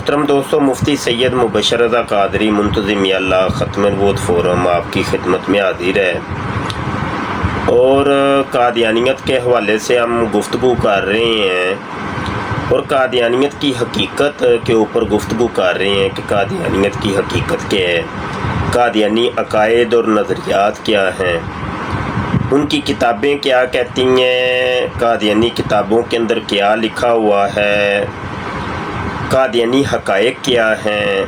محترم دوستوں، مفتی سید مبشر رضا قادری منتظم اللہ ختم نبوت فورم آپ کی خدمت میں حاضر ہے، اور قادیانیت کے حوالے سے ہم گفتگو کر رہے ہیں اور قادیانیت کی حقیقت کے اوپر گفتگو کر رہے ہیں کہ قادیانیت کی حقیقت کیا ہے، قادیانی عقائد اور نظریات کیا ہیں، ان کی کتابیں کیا کہتی ہیں، قادیانی کتابوں کے اندر کیا لکھا ہوا ہے، قادیانی حقائق کیا ہیں،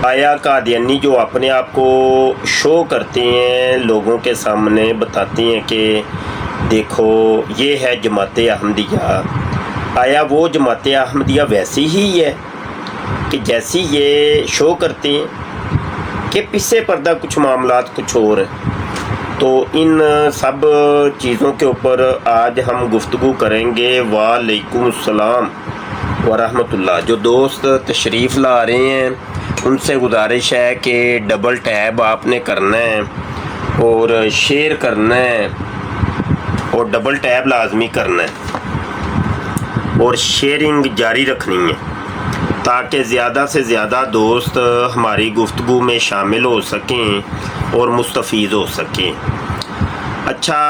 آیا قادیانی جو اپنے آپ کو شو کرتے ہیں، لوگوں کے سامنے بتاتے ہیں کہ دیکھو یہ ہے جماعت احمدیہ، آیا وہ جماعت احمدیہ ویسی ہی ہے کہ جیسی یہ شو کرتے ہیں کہ پیچھے پردہ کچھ معاملات کچھ اور ہیں؟ تو ان سب چیزوں کے اوپر آج ہم گفتگو کریں گے۔ وعلیکم السلام ورحمۃ اللہ۔ جو دوست تشریف لا رہے ہیں ان سے گزارش ہے کہ ڈبل ٹیب آپ نے کرنا ہے اور شیئر کرنا ہے، اور ڈبل ٹیب لازمی کرنا ہے اور شیئرنگ جاری رکھنی ہے تاکہ زیادہ سے زیادہ دوست ہماری گفتگو میں شامل ہو سکیں اور مستفید ہو سکیں۔ اچھا،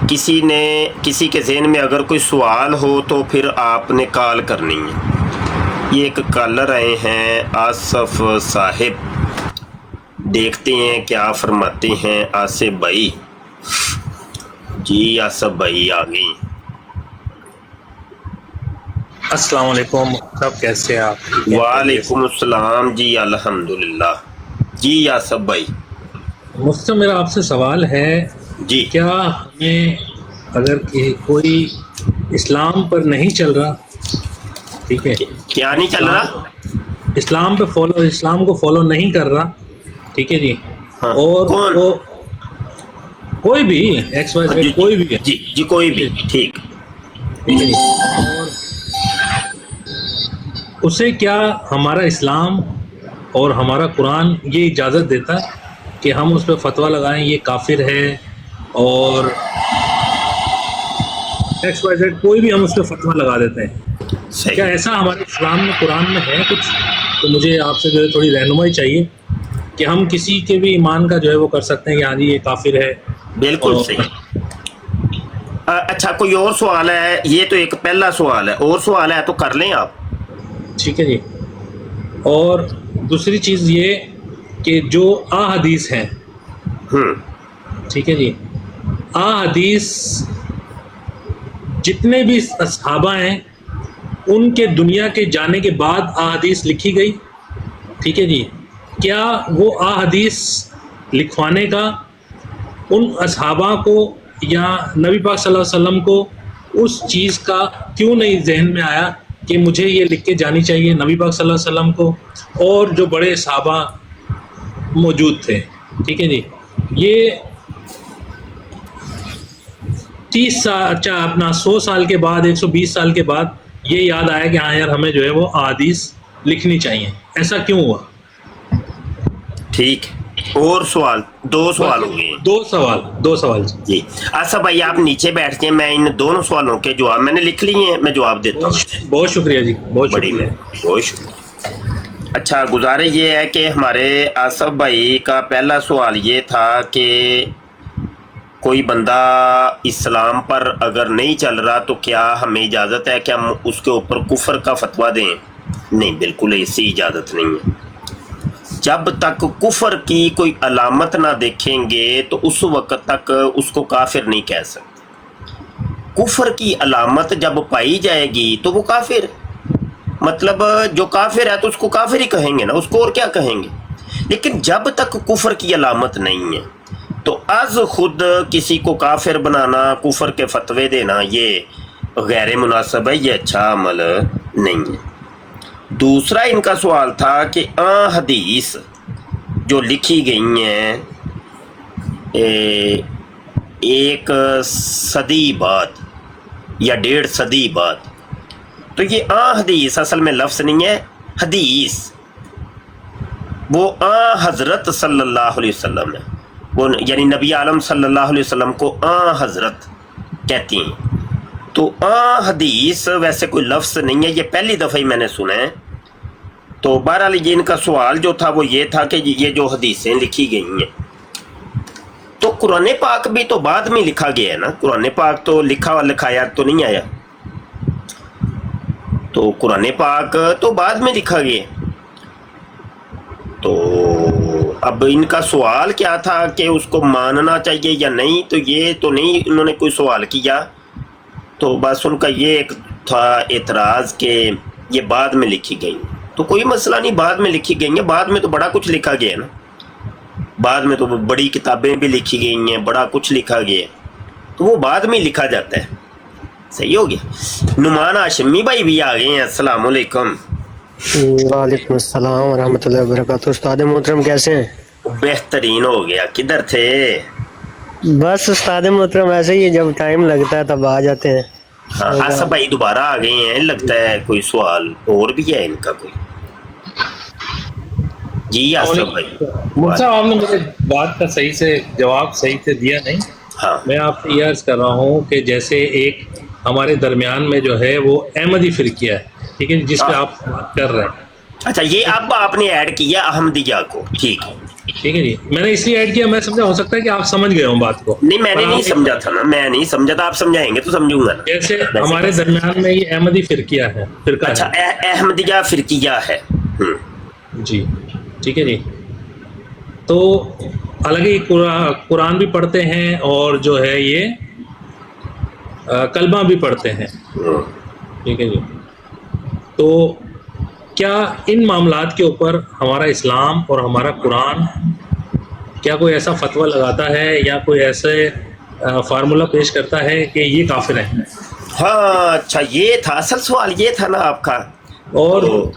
کسی کے ذہن میں اگر کوئی سوال ہو تو پھر آپ نے کال کرنی ہے۔ یہ ایک کالر آئے ہیں آصف صاحب، دیکھتے ہیں کیا فرماتے ہیں آصف بھائی۔ جی آصف بھائی آ گئے۔ السلام علیکم صاحب، کیسے ہیں آپ؟ وعلیکم السلام جی، الحمدللہ۔ جی آصف بھائی۔ مجھ سے میرا آپ سے سوال ہے، جی کیا ہمیں اگر کوئی اسلام پر نہیں چل رہا، ٹھیک ہے، کیا نہیں چل رہا؟ اسلام کو فالو نہیں کر رہا، ٹھیک ہے جی، ہاں، اور کون؟ وہ کوئی بھی ایکس وائی جی زیڈ کوئی بھی ہے، جی کوئی بھی، ٹھیک ٹھیک ہے جی، اور اسے کیا ہمارا اسلام اور ہمارا قرآن یہ اجازت دیتا ہے کہ ہم اس پہ فتویٰ لگائیں یہ کافر ہے، اور ایکس وائی زیڈ کوئی بھی ہم اس پہ فتویٰ لگا دیتے ہیں؟ کیا صحیح۔ ایسا ہمارے اسلام میں قرآن میں ہے کچھ؟ تو مجھے آپ سے جو ہے تھوڑی رہنمائی چاہیے کہ ہم کسی کے بھی ایمان کا جو ہے وہ کر سکتے ہیں کہ ہاں جی یہ کافر ہے۔ بالکل اور صحیح۔ اچھا، کوئی اور سوال ہے؟ یہ تو ایک پہلا سوال ہے، اور سوال ہے تو کر لیں آپ۔ ٹھیک ہے جی، اور دوسری چیز یہ کہ جو احادیث ہیں، ٹھیک ہے جی، احادیث جتنے بھی صحابہ ہیں ان کے دنیا کے جانے کے بعد احادیث لکھی گئی، ٹھیک ہے جی، کیا وہ احادیث لکھوانے کا ان اصحابہ کو یا نبی پاک صلی اللہ علیہ وسلم کو اس چیز کا کیوں نہیں ذہن میں آیا کہ مجھے یہ لکھ کے جانی چاہیے نبی پاک صلی اللہ علیہ وسلم کو اور جو بڑے صحابہ موجود تھے، ٹھیک ہے جی، یہ 30 سال اپنا 100 سال کے بعد 120 سال کے بعد یہ یاد آیا کہ ہاں یار ہمیں جو ہے وہ احادیث لکھنی چاہیے، ایسا کیوں ہوا؟ ٹھیک، اور سوال؟ دو سوال ہو گئے۔ دو سوال جی آصف بھائی آپ نیچے بیٹھ جائیں، میں ان دونوں سوالوں کے جواب میں نے لکھ لیے ہیں، میں جواب دیتا ہوں۔ بہت شکریہ جی، بہت بڑی شکریہ۔ بہت شکریہ۔ اچھا، گزارش یہ ہے کہ ہمارے آصف بھائی کا پہلا سوال یہ تھا کہ کوئی بندہ اسلام پر اگر نہیں چل رہا تو کیا ہمیں اجازت ہے کہ ہم اس کے اوپر کفر کا فتویٰ دیں؟ نہیں، بالکل ایسی اجازت نہیں ہے۔ جب تک کفر کی کوئی علامت نہ دیکھیں گے تو اس وقت تک اس کو کافر نہیں کہہ سکتے۔ کفر کی علامت جب پائی جائے گی تو وہ کافر، مطلب جو کافر ہے تو اس کو کافر ہی کہیں گے نا، اس کو اور کیا کہیں گے۔ لیکن جب تک کفر کی علامت نہیں ہے تو از خود کسی کو کافر بنانا، کفر کے فتوے دینا، یہ غیر مناسب ہے، یہ اچھا عمل نہیں ہے۔ دوسرا ان کا سوال تھا کہ حدیث جو لکھی گئی ہیں 1 صدی بعد یا 1.5 صدی بعد، تو یہ حدیث اصل میں لفظ نہیں ہے، حدیث وہ حضرت صلی اللہ علیہ وسلم ہے، وہ یعنی نبی عالم صلی اللہ علیہ وسلم کو حضرت کہتی ہیں۔ تو حدیث ویسے کوئی لفظ نہیں ہے، یہ پہلی دفعہ ہی میں نے سنا ہے تو بہرحال یہ ان کا سوال جو تھا وہ یہ تھا کہ یہ جو حدیثیں لکھی گئی ہیں تو قرآن پاک بھی تو بعد میں لکھا گیا ہے نا. قرآن پاک تو لکھایا تو نہیں آیا. تو قرآن پاک تو بعد میں لکھا گیا. تو اب ان کا سوال کیا تھا کہ اس کو ماننا چاہیے یا نہیں, تو یہ تو نہیں انہوں نے کوئی سوال کیا. تو بس ان کا یہ ایک تھا اعتراض کہ یہ بعد میں لکھی گئی. تو کوئی مسئلہ نہیں, بعد میں لکھی گئی ہیں. بعد میں تو بڑا کچھ لکھا گیا ہے نا. بعد میں تو بڑی کتابیں بھی لکھی گئی ہیں, بڑا کچھ لکھا گیا ہے. تو وہ بعد میں لکھا جاتا ہے. صحیح ہو گیا. نعمان ہاشمی بھائی بھی آ گئے ہیں. السلام علیکم. وعلیکم السلام ورحمۃ اللہ وبرکاتہ. استاد محترم کیسے ہیں؟ بہترین ہو گیا. کدھر تھے؟ بس استاد محترم ایسے ہی ہے, جب ٹائم لگتا ہے تب آ جاتے ہیں. ہاں آصف بھائی دوبارہ آ گئے ہیں. لگتا ہے کوئی سوال اور بھی ہے ان کا کوئی. جی آصف بھائی. صاحب آپ نے مجھے بات کا صحیح سے جواب صحیح سے دیا نہیں. ہاں میں آپ سے یہ عرض کر رہا ہوں کہ جیسے ایک ہمارے درمیان میں جو ہے وہ احمدی فرقیہ ہے, ٹھیک ہے, جس پہ آپ بات کر رہے ہیں. اچھا, یہ اب آپ نے ایڈ کیا احمدیہ کو. ٹھیک ہے, ٹھیک ہے جی. میں نے اس لیے ایڈ کیا, میں سمجھا ہو سکتا ہے کہ آپ سمجھ گئے ہوں بات کو. نہیں میں نے پر نہیں آپ- سمجھا تھا نا. میں نہیں سمجھا تھا. آپ سمجھائیں گے تو سمجھوں گا نا. جیسے ہمارے درمیان میں یہ احمدی فرقیہ ہے, فرقہ اچھا ہے. احمدیہ فرقیہ ہے. جی ٹھیک ہے جی. تو حالانکہ قرآن بھی پڑھتے ہیں اور جو ہے یہ کلمہ بھی پڑھتے ہیں, ٹھیک ہے جی. تو کیا ان معاملات کے اوپر ہمارا اسلام اور ہمارا قرآن کیا کوئی ایسا فتویٰ لگاتا ہے یا کوئی ایسے فارمولہ پیش کرتا ہے کہ یہ کافر ہیں؟ ہاں اچھا, یہ تھا اصل سوال, یہ تھا نا آپ کا. اور تو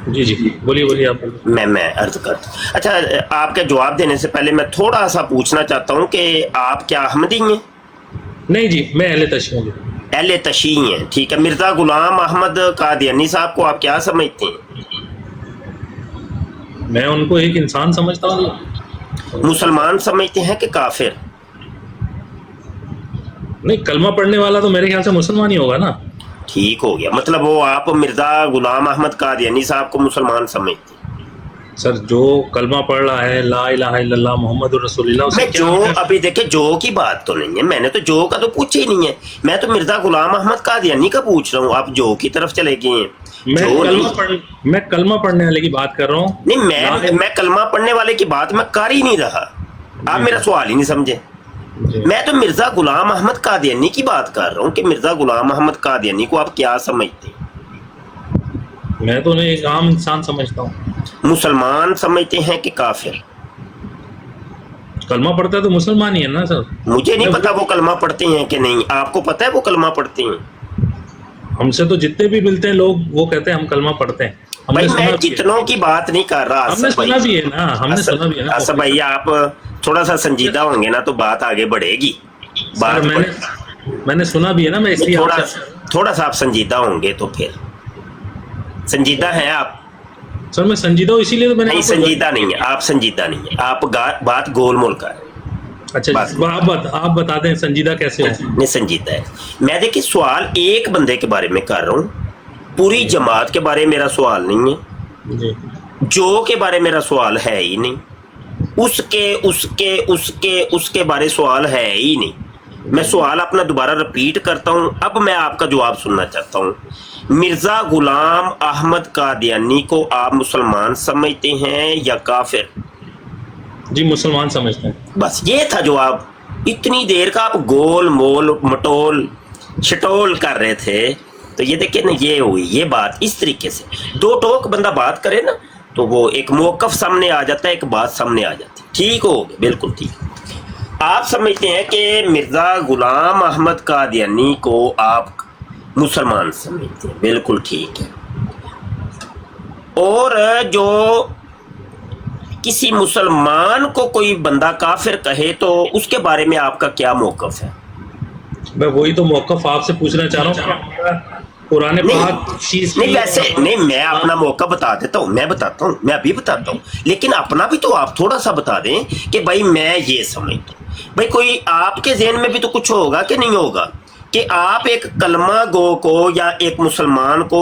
جی جی بولیے آپ. میں عرض کرتا ہوں. اچھا, آپ کے جواب دینے سے پہلے میں تھوڑا سا پوچھنا چاہتا ہوں کہ آپ کیا احمدی ہیں؟ نہیں جی, میں اہل تشیع ہوں. اہل تشیع ہیں. ٹھیک ہے. مرزا غلام احمد قادیانی صاحب کو آپ کیا سمجھتے ہیں؟ میں ان کو ایک انسان سمجھتا ہوں. مسلمان سمجھتے ہیں کہ کافر؟ نہیں, کلمہ پڑھنے والا تو میرے خیال سے مسلمان ہی ہوگا نا. ٹھیک ہو گیا. مطلب وہ آپ مرزا غلام احمد قادیانی صاحب کو مسلمان سمجھتے ہیں؟ سر جو کلمہ پڑھ رہا ہے لا الہ الا اللہ محمد رسول اللہ, میں اسے جو کیا ابھی دیکھیں جو کی بات تو نہیں ہے. میں نے تو جو کا تو پوچھا ہی نہیں ہے. میں تو مرزا غلام احمد قادیانی کا پوچھ رہا ہوں. آپ جو کی طرف چلے گئے ہیں. میں کلمہ پڑھنے والے کی بات کر رہا ہوں. نہیں, میں کلمہ پڑھنے والے کی بات میں کر ہی نہیں رہا. آپ میرا سوال ہی نہیں سمجھے. میں تو مرزا غلام احمد قادیانی کی بات کر رہا ہوں کہ مرزا غلام احمد قادیانی کو آپ کیا سمجھتے ہیں؟ میں تو انہیں ایک عام انسان سمجھتا ہوں. مسلمان سمجھتے ہیں کہ کافر؟ کلمہ پڑھتا ہے تو مسلمان ہی ہے نا سر. مجھے نہیں پتا وہ کلمہ پڑھتے ہیں کہ نہیں. آپ کو پتا ہے وہ کلمہ پڑھتے ہیں؟ ہم سے تو جتنے بھی ملتے ہیں لوگ وہ کہتے ہیں ہم کلمہ پڑھتے ہیں. بھائی میں جتنوں کی بات نہیں کر رہا. ہم نے سنا بھی ہے نا, ہم نے سنا بھی ہے نا. اصل بھائی آپ تھوڑا سا سنجیدہ ہوں گے نا تو بات آگے بڑھے گی. میں نے سنا بھی ہے نا, میں اس لیے تھوڑا سا آپ سنجیدہ ہوں گے تو پھر. سنجیدہ ہیں آپ؟ سر میں سنجیدہ ہوں, اسی لیے تو میں نے. نہیں سنجیدہ نہیں ہے آپ. سنجیدہ نہیں ہے آپ. بات گول مول کا ہے. اچھا آپ بتا دیں سنجیدہ کیسے ہو. نہیں سنجیدہ ہے. میں دیکھیں سوال ایک بندے کے بارے میں کر رہا ہوں. پوری جماعت کے بارے میں میرا سوال نہیں ہے. جی. جو کے بارے میرا سوال ہے ہی نہیں. اس کے بارے سوال ہے ہی نہیں. میں سوال اپنا دوبارہ رپیٹ کرتا ہوں. اب میں آپ کا جواب سننا چاہتا ہوں. مرزا غلام احمد قادیانی کو آپ مسلمان سمجھتے ہیں یا کافر؟ جی مسلمان سمجھتے ہیں. بس یہ تھا جواب. اتنی دیر کا آپ گول مول مٹول شٹول کر رہے تھے. تو یہ دیکھیں نا, یہ ہوئی یہ بات. اس طریقے سے دو ٹوک بندہ بات کرے نا تو وہ ایک موقف سامنے آ جاتا ہے, ایک بات سامنے آ جاتی ہے. ٹھیک ہو گیا, بالکل ٹھیک. آپ سمجھتے ہیں کہ مرزا غلام احمد قادیانی کو آپ مسلمان سمجھتے ہیں, بالکل ٹھیک ہے. اور جو کسی مسلمان کو کوئی بندہ کافر کہے تو اس کے بارے میں آپ کا کیا موقف ہے؟ میں وہی تو موقف آپ سے پوچھنا چاہ رہا ہوں. قرآن پاک نہیں ویسے نہیں, میں اپنا موقع بتا دیتا ہوں. میں بتاتا ہوں, میں ابھی بتاتا ہوں. لیکن اپنا بھی تو آپ تھوڑا سا بتا دیں کہ بھائی میں یہ سمجھتا ہوں. بھائی کوئی آپ کے ذہن میں بھی تو کچھ ہوگا کہ نہیں ہوگا کہ آپ ایک کلمہ گو کو یا ایک مسلمان کو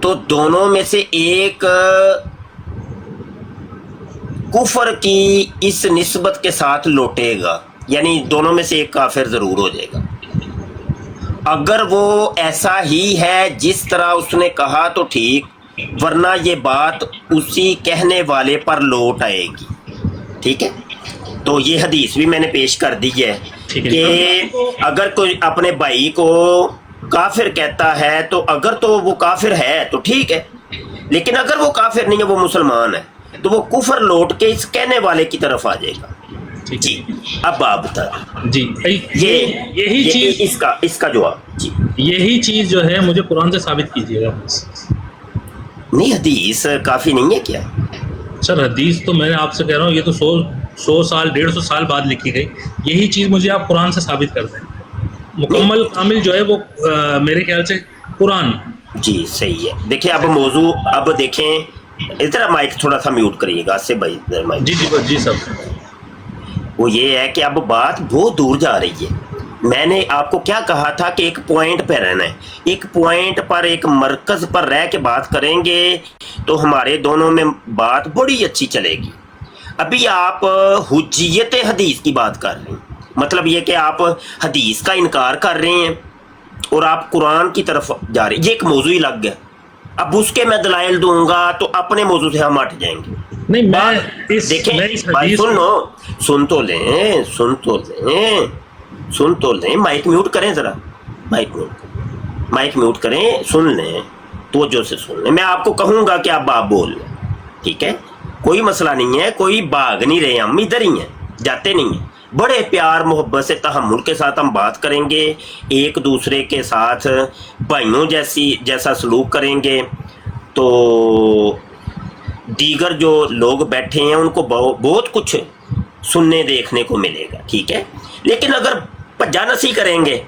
تو دونوں میں سے ایک کفر کی اس نسبت کے ساتھ لوٹے گا، یعنی دونوں میں سے ایک کافر ضرور ہو جائے گا۔ اگر وہ ایسا ہی ہے جس طرح اس نے کہا تو ٹھیک، ورنہ یہ بات اسی کہنے والے پر لوٹ آئے گی، ٹھیک ہے؟ تو یہ حدیث بھی میں نے پیش کر دی ہے کہ اگر کوئی اپنے بھائی کو کافر کہتا ہے تو اگر تو وہ کافر ہے تو ٹھیک ہے، لیکن اگر وہ کافر نہیں ہے، وہ مسلمان ہے، تو وہ کفر لوٹ کے اس کہنے والے کی طرف آ جائے گا۔ جی اب آپ بتا جی یہی چیز اس کا جواب جی یہی چیز جو ہے مجھے قرآن سے ثابت کیجیے گا۔ نہیں، حدیث کافی نہیں ہے کیا؟ سر حدیث تو میں آپ سے کہہ رہا ہوں، یہ تو 100 سال 150 سال بعد لکھی گئی، یہی چیز مجھے آپ قرآن سے ثابت کر دیں۔ مکمل کامل جو ہے وہ میرے خیال سے قرآن۔ جی صحیح ہے۔ دیکھیں اب موضوع، اب دیکھیں ادھر مائک تھوڑا سا میوٹ کریے گا سے بھائی، مائک جی سر۔ وہ یہ ہے کہ اب بات بہت دور جا رہی ہے۔ میں نے آپ کو کیا کہا تھا کہ ایک پوائنٹ پہ رہنا ہے، ایک پوائنٹ پر، ایک مرکز پر رہ کے بات کریں گے تو ہمارے دونوں میں بات بڑی اچھی چلے گی۔ ابھی آپ حجیت حدیث کی بات کر رہے ہیں، مطلب یہ کہ آپ حدیث کا انکار کر رہے ہیں اور آپ قرآن کی طرف جا رہے ہیں، یہ ایک موضوع ہی لگ گیا۔ اب اس کے میں دلائل دوں گا تو اپنے موضوع سے ہم ہٹ جائیں گے۔ نہیں، میں دیکھیں بھائی، سن تو لیں، مائک میوٹ کریں ذرا، مائک میوٹ کریں، سن لیں، توجہ سے سن لیں۔ میں آپ کو کہوں گا کہ آپ بول لیں، ٹھیک ہے؟ کوئی مسئلہ نہیں ہے، کوئی بھاگ نہیں رہے، ہم ادھر ہی ہیں، جاتے نہیں ہیں۔ بڑے پیار محبت سے تحمل کے ساتھ ہم بات کریں گے، ایک دوسرے کے ساتھ بھائیوں جیسا سلوک کریں گے، تو دیگر جو لوگ بیٹھے ہیں ان کو بہت کچھ سننے دیکھنے کو ملے گا، ٹھیک ہے؟ لیکن اگر پجا نسی کریں گے،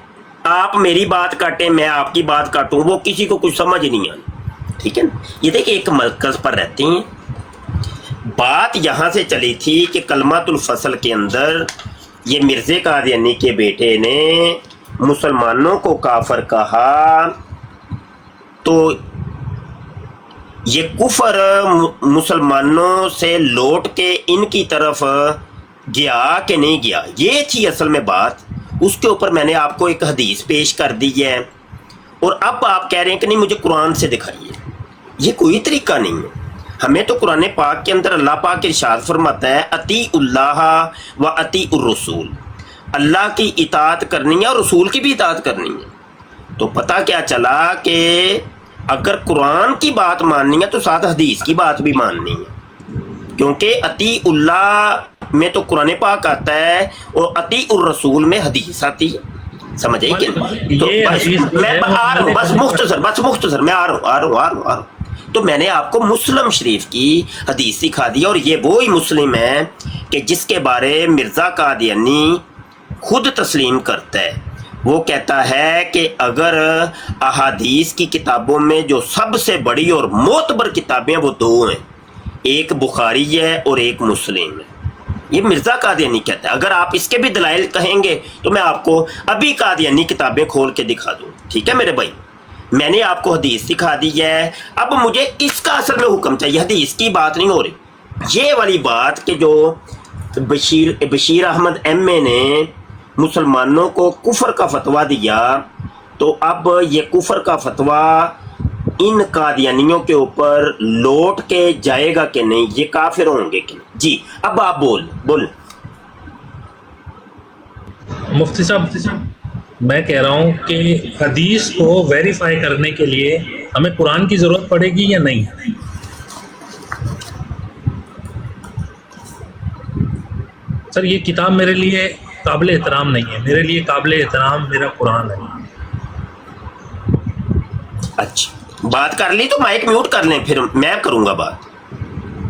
آپ میری بات کاٹیں، میں آپ کی بات کاٹوں، وہ کسی کو کچھ سمجھ نہیں آنا، ٹھیک ہے نا؟ یہ دیکھیں ایک مرکز پر رہتے ہیں۔ بات یہاں سے چلی تھی کہ کلمۃ الفصل کے اندر یہ مرزا قادیانی کے بیٹے نے مسلمانوں کو کافر کہا، تو یہ کفر مسلمانوں سے لوٹ کے ان کی طرف گیا کہ نہیں گیا، یہ تھی اصل میں بات۔ اس کے اوپر میں نے آپ کو ایک حدیث پیش کر دی ہے، اور اب آپ کہہ رہے ہیں کہ نہیں مجھے قرآن سے دکھائیے۔ یہ کوئی طریقہ نہیں ہے۔ ہمیں تو قرآن پاک کے اندر اللہ پاک ارشاد فرماتا ہے اطیع اللہ و اطیع الرسول، اللہ کی اطاعت کرنی ہے اور رسول کی بھی اطاعت کرنی ہے۔ تو پتہ کیا چلا کہ اگر قرآن کی بات ماننی ہے تو ساتھ حدیث کی بات بھی ماننی ہے، کیونکہ اطیع اللہ میں تو قرآن پاک آتا ہے اور اطیع الرسول میں حدیث آتی ہے، سمجھ آئی کہ نہیں؟ تو میں آ رہا ہوں، بس مختصر میں آ رہا ہوں۔ تو میں نے آپ کو مسلم شریف کی حدیث سکھا دی، اور یہ وہی مسلم ہے کہ جس کے بارے مرزا قادیانی خود تسلیم کرتا ہے۔ وہ کہتا ہے کہ اگر احادیث کی کتابوں میں جو سب سے بڑی اور معتبر کتابیں وہ دو ہیں، ایک بخاری ہے اور ایک مسلم ہے، یہ مرزا قادیانی کہتا ہے۔ اگر آپ اس کے بھی دلائل کہیں گے تو میں آپ کو ابھی قادیانی کتابیں کھول کے دکھا دوں، ٹھیک ہے میرے بھائی؟ میں نے آپ کو حدیث سکھا دی ہے، اب مجھے اس کا اصل میں حکم چاہیے، حدیث کی بات نہیں ہو رہی۔ یہ والی بات کہ جو بشیر احمد ایم اے نے مسلمانوں کو کفر کا فتویٰ دیا، تو اب یہ کفر کا فتویٰ ان قادیانیوں کے اوپر لوٹ کے جائے گا کہ نہیں، یہ کافر ہوں گے کہ نہیں؟ جی اب آپ بول مفتی صاحب، میں کہہ رہا ہوں کہ حدیث کو ویریفائی کرنے کے لیے ہمیں قرآن کی ضرورت پڑے گی یا نہیں؟ سر یہ کتاب میرے لیے قابل احترام نہیں ہے، میرے لیے قابل احترام میرا قرآن ہے۔ اچھا بات کر لی تو مائک میوٹ کر لیں، پھر میں کروں گا بات،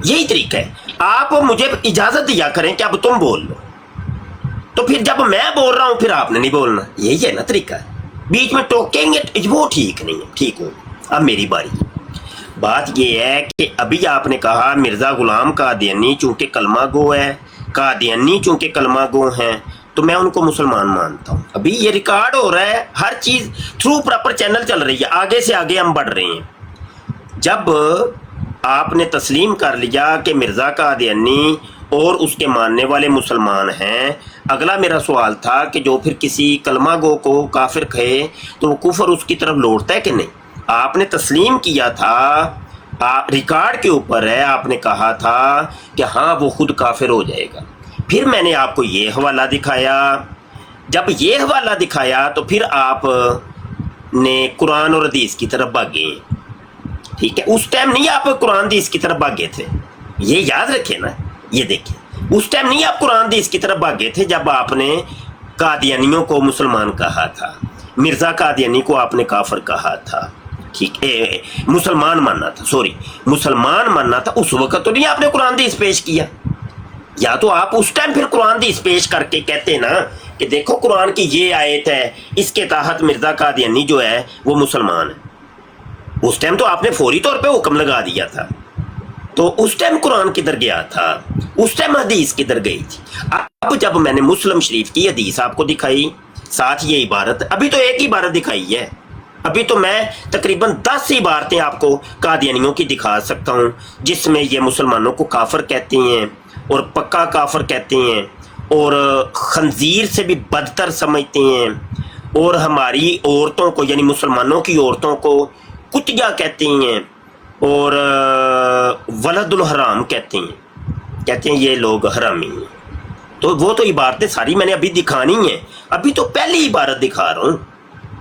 یہی طریقہ ہے۔ آپ مجھے اجازت دیا کریں کہ اب تم بول لو، تو پھر جب میں بول رہا ہوں پھر آپ نے نہیں بولنا، یہی ہے نا طریقہ ہے۔ بیچ میں ٹوکیں گے وہ ٹھیک نہیں ہے، ٹھیک ہو؟ اب میری باری۔ بات یہ ہے کہ ابھی آپ نے کہا مرزا غلام قادیانی چونکہ کلمہ گو ہے، قادیانی چونکہ کلمہ گو ہیں، تو میں ان کو مسلمان مانتا ہوں۔ ابھی یہ ریکارڈ ہو رہا ہے، ہر چیز تھرو پراپر چینل چل رہی ہے، آگے سے آگے ہم بڑھ رہے ہیں۔ جب آپ نے تسلیم کر لیا کہ مرزا قادیانی اور اس کے ماننے والے مسلمان ہیں، اگلا میرا سوال تھا کہ جو پھر کسی کلمہ گو کو کافر کہے تو وہ کفر اس کی طرف لوٹتا ہے کہ نہیں؟ آپ نے تسلیم کیا تھا، ریکارڈ کے اوپر ہے، آپ نے کہا تھا کہ ہاں وہ خود کافر ہو جائے گا۔ پھر میں نے آپ کو یہ حوالہ دکھایا، جب یہ حوالہ دکھایا تو پھر آپ نے قرآن اور حدیث کی طرف بھاگے، ٹھیک ہے؟ اس ٹائم نہیں آپ قرآن حدیث کی طرف بھاگے تھے، یہ یاد رکھیں نا، یہ دیکھیں اس ٹائم نہیں آپ قرآن حدیث کی طرف بھاگے تھے جب آپ نے قادیانیوں کو مسلمان کہا تھا، مرزا قادیانی کو آپ نے کافر کہا تھا، ٹھیک ہے؟ مسلمان ماننا تھا، سوری مسلمان ماننا تھا، اس وقت تو نہیں آپ نے قرآن حدیث پیش کیا؟ یا تو آپ اس ٹائم پھر قرآن حدیث پیش کر کے کہتے نا کہ دیکھو قرآن کی یہ آیت ہے، اس کے تحت مرزا قادیانی جو ہے وہ مسلمان ہے۔ اس ٹائم تو آپ نے فوری طور پہ حکم لگا دیا تھا، تو اس ٹائم قرآن کدھر گیا تھا؟ اس ٹائم حدیث کدھر گئی تھی؟ اب جب میں نے مسلم شریف کی حدیث آپ کو دکھائی، ساتھ یہ عبارت، ابھی تو ایک عبارت دکھائی ہے، ابھی تو میں تقریباً 10 عبارتیں آپ کو قادیانیوں کی دکھا سکتا ہوں جس میں یہ مسلمانوں کو کافر کہتے ہیں اور پکا کافر کہتے ہیں اور خنزیر سے بھی بدتر سمجھتے ہیں، اور ہماری عورتوں کو یعنی مسلمانوں کی عورتوں کو کتیا کہتے ہیں، اور ولد الحرام کہتے ہیں یہ لوگ حرامی ہیں۔ تو وہ تو عبارتیں ساری میں نے ابھی دکھانی ہیں، ابھی تو پہلی عبارت دکھا رہا ہوں،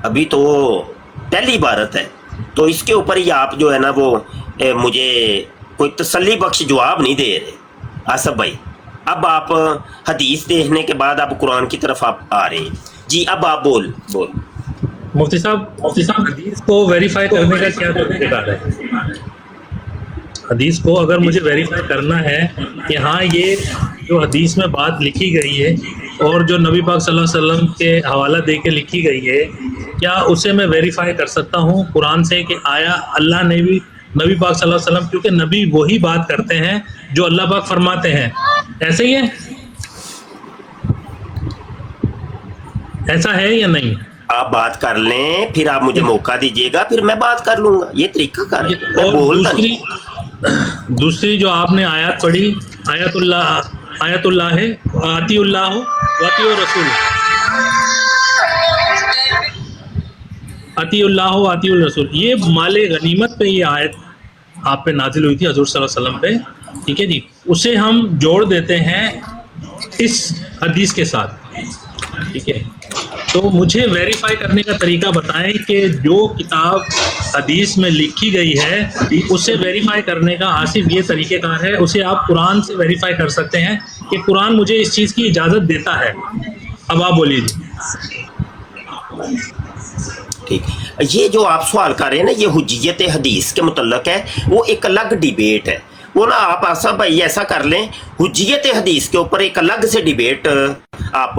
ابھی تو پہلی عبارت ہے، تو اس کے اوپر ہی آپ جو ہے نا وہ مجھے کوئی تسلی بخش جواب نہیں دے رہے آصف بھائی۔ اب آپ حدیث دیکھنے کے بعد آپ قرآن کی طرف آپ آ رہے ہیں، جی اب آپ بول مفتی صاحب حدیث کو ویریفائی کرنے کا کیا طریقہ ہے؟ حدیث کو اگر مجھے ویریفائی کرنا ہے کہ ہاں یہ جو حدیث میں بات لکھی گئی ہے اور جو نبی پاک صلی اللہ علیہ وسلم کے حوالہ دے کے لکھی گئی ہے، کیا اسے میں ویریفائی کر سکتا ہوں قرآن سے کہ آیا اللہ نے بھی نبی پاک صلی اللہ علیہ وسلم، کیونکہ نبی وہی بات کرتے ہیں جو اللہ پاک فرماتے ہیں، ایسے ہی ہے؟ ایسا ہے یا نہیں؟ آپ بات کر لیں، پھر آپ مجھے موقع دیجیے گا، پھر میں بات کر لوں گا، یہ طریقہ کار ہے، میں اور بولتا دوسری جو آپ نے آیات پڑھی، آیت اللہ ہے، آتی اللہ واتی رسول، اطیع اللہ و اطیع الرسول، یہ مال غنیمت پہ یہ آیت آپ پہ نازل ہوئی تھی حضور صلی اللہ علیہ وسلم پہ، ٹھیک ہے جی، اسے ہم جوڑ دیتے ہیں اس حدیث کے ساتھ، ٹھیک ہے؟ تو مجھے ویریفائی کرنے کا طریقہ بتائیں کہ جو کتاب حدیث میں لکھی گئی ہے اسے ویریفائی کرنے کا آصف یہ طریقہ کار ہے، اسے آپ قرآن سے ویریفائی کر سکتے ہیں کہ قرآن مجھے اس چیز کی اجازت دیتا ہے۔ اب آپ بولیے جی۔ ٹھیک، یہ جو آپ سوال کر رہے ہیں نا یہ حجیت حدیث کے متعلق ہے، وہ ایک الگ ڈیبیٹ ہے، وہ نا آپ آصف بھائی ایسا کر لیں، حجیت حدیث کے اوپر ایک الگ سے ڈیبیٹ آپ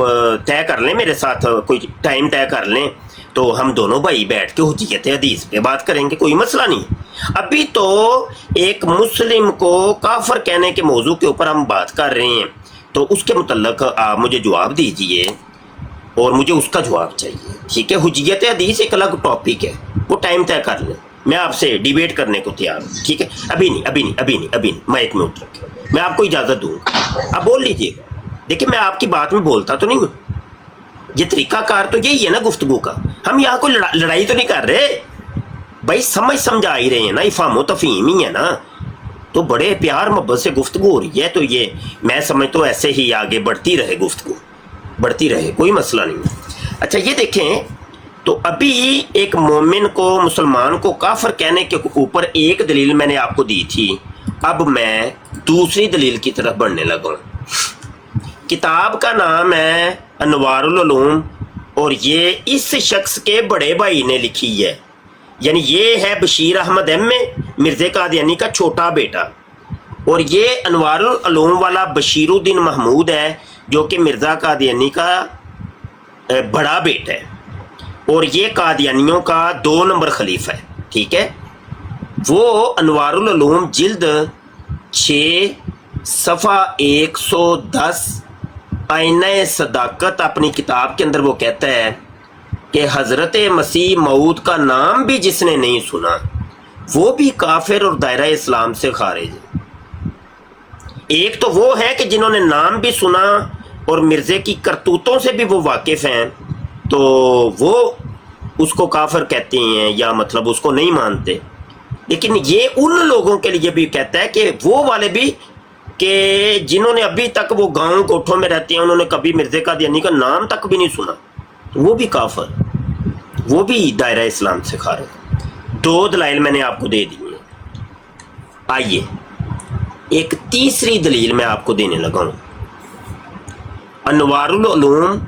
طے کر لیں، میرے ساتھ کوئی ٹائم طے کر لیں، تو ہم دونوں بھائی بیٹھ کے حجیت حدیث پہ بات کریں گے، کوئی مسئلہ نہیں۔ ابھی تو ایک مسلم کو کافر کہنے کے موضوع کے اوپر ہم بات کر رہے ہیں، تو اس کے متعلق آپ مجھے جواب دیجئے اور مجھے اس کا جواب چاہیے، ٹھیک ہے؟ حجیت حدیث ایک الگ ٹاپک ہے، وہ ٹائم طے کر لیں، میں آپ سے ڈیبیٹ کرنے کو تیار ہوں، ٹھیک ہے؟ ابھی نہیں، مائک میں اتر کے میں آپ کو اجازت دوں گا، آپ بول لیجئے گا۔ دیکھیں میں آپ کی بات میں بولتا تو نہیں ہوں، یہ طریقہ کار تو یہی ہے نا گفتگو کا، ہم یہاں کوئی لڑائی تو نہیں کر رہے بھائی، سمجھا ہی رہے ہیں نا، افہام و تفہیم ہی ہے نا، تو بڑے پیار محبت سے گفتگو ہو رہی ہے، تو یہ میں سمجھتا ہوں ایسے ہی آگے بڑھتی رہے، گفتگو بڑھتی رہے، کوئی مسئلہ نہیں۔ اچھا یہ دیکھیں، تو ابھی ایک مومن کو، مسلمان کو کافر کہنے کے اوپر ایک دلیل میں نے آپ کو دی تھی، اب میں دوسری دلیل کی طرف بڑھنے لگا ہوں۔ کتاب کا نام ہے انوار العلوم، اور یہ اس شخص کے بڑے بھائی نے لکھی ہے، یعنی یہ ہے بشیر احمد ایم اے، مرزا قادیانی کا چھوٹا بیٹا، اور یہ انوار العلوم والا بشیر الدین محمود ہے جو کہ مرزا قادیانی کا بڑا بیٹا ہے، اور یہ قادیانیوں کا 2 نمبر خلیفہ ہے، ٹھیک ہے؟ وہ انوار العلوم جلد 6 صفحہ 110 آئینہ صداقت اپنی کتاب کے اندر وہ کہتا ہے کہ حضرت مسیح موعود کا نام بھی جس نے نہیں سنا وہ بھی کافر اور دائرہ اسلام سے خارج ہے۔ ایک تو وہ ہے کہ جنہوں نے نام بھی سنا اور مرزے کی کرتوتوں سے بھی وہ واقف ہیں، تو وہ اس کو کافر کہتے ہیں یا مطلب اس کو نہیں مانتے۔ لیکن یہ ان لوگوں کے لیے بھی کہتا ہے کہ وہ والے بھی کہ جنہوں نے ابھی تک وہ گاؤں کوٹھوں میں رہتے ہیں، انہوں نے کبھی مرزا قادیانی کا نام تک بھی نہیں سنا، وہ بھی کافر، وہ بھی دائرہ اسلام سے خارج۔ دو دلائل میں نے آپ کو دے دی ہیں۔ آئیے ایک تیسری دلیل میں آپ کو دینے لگا ہوں۔ انوار العلوم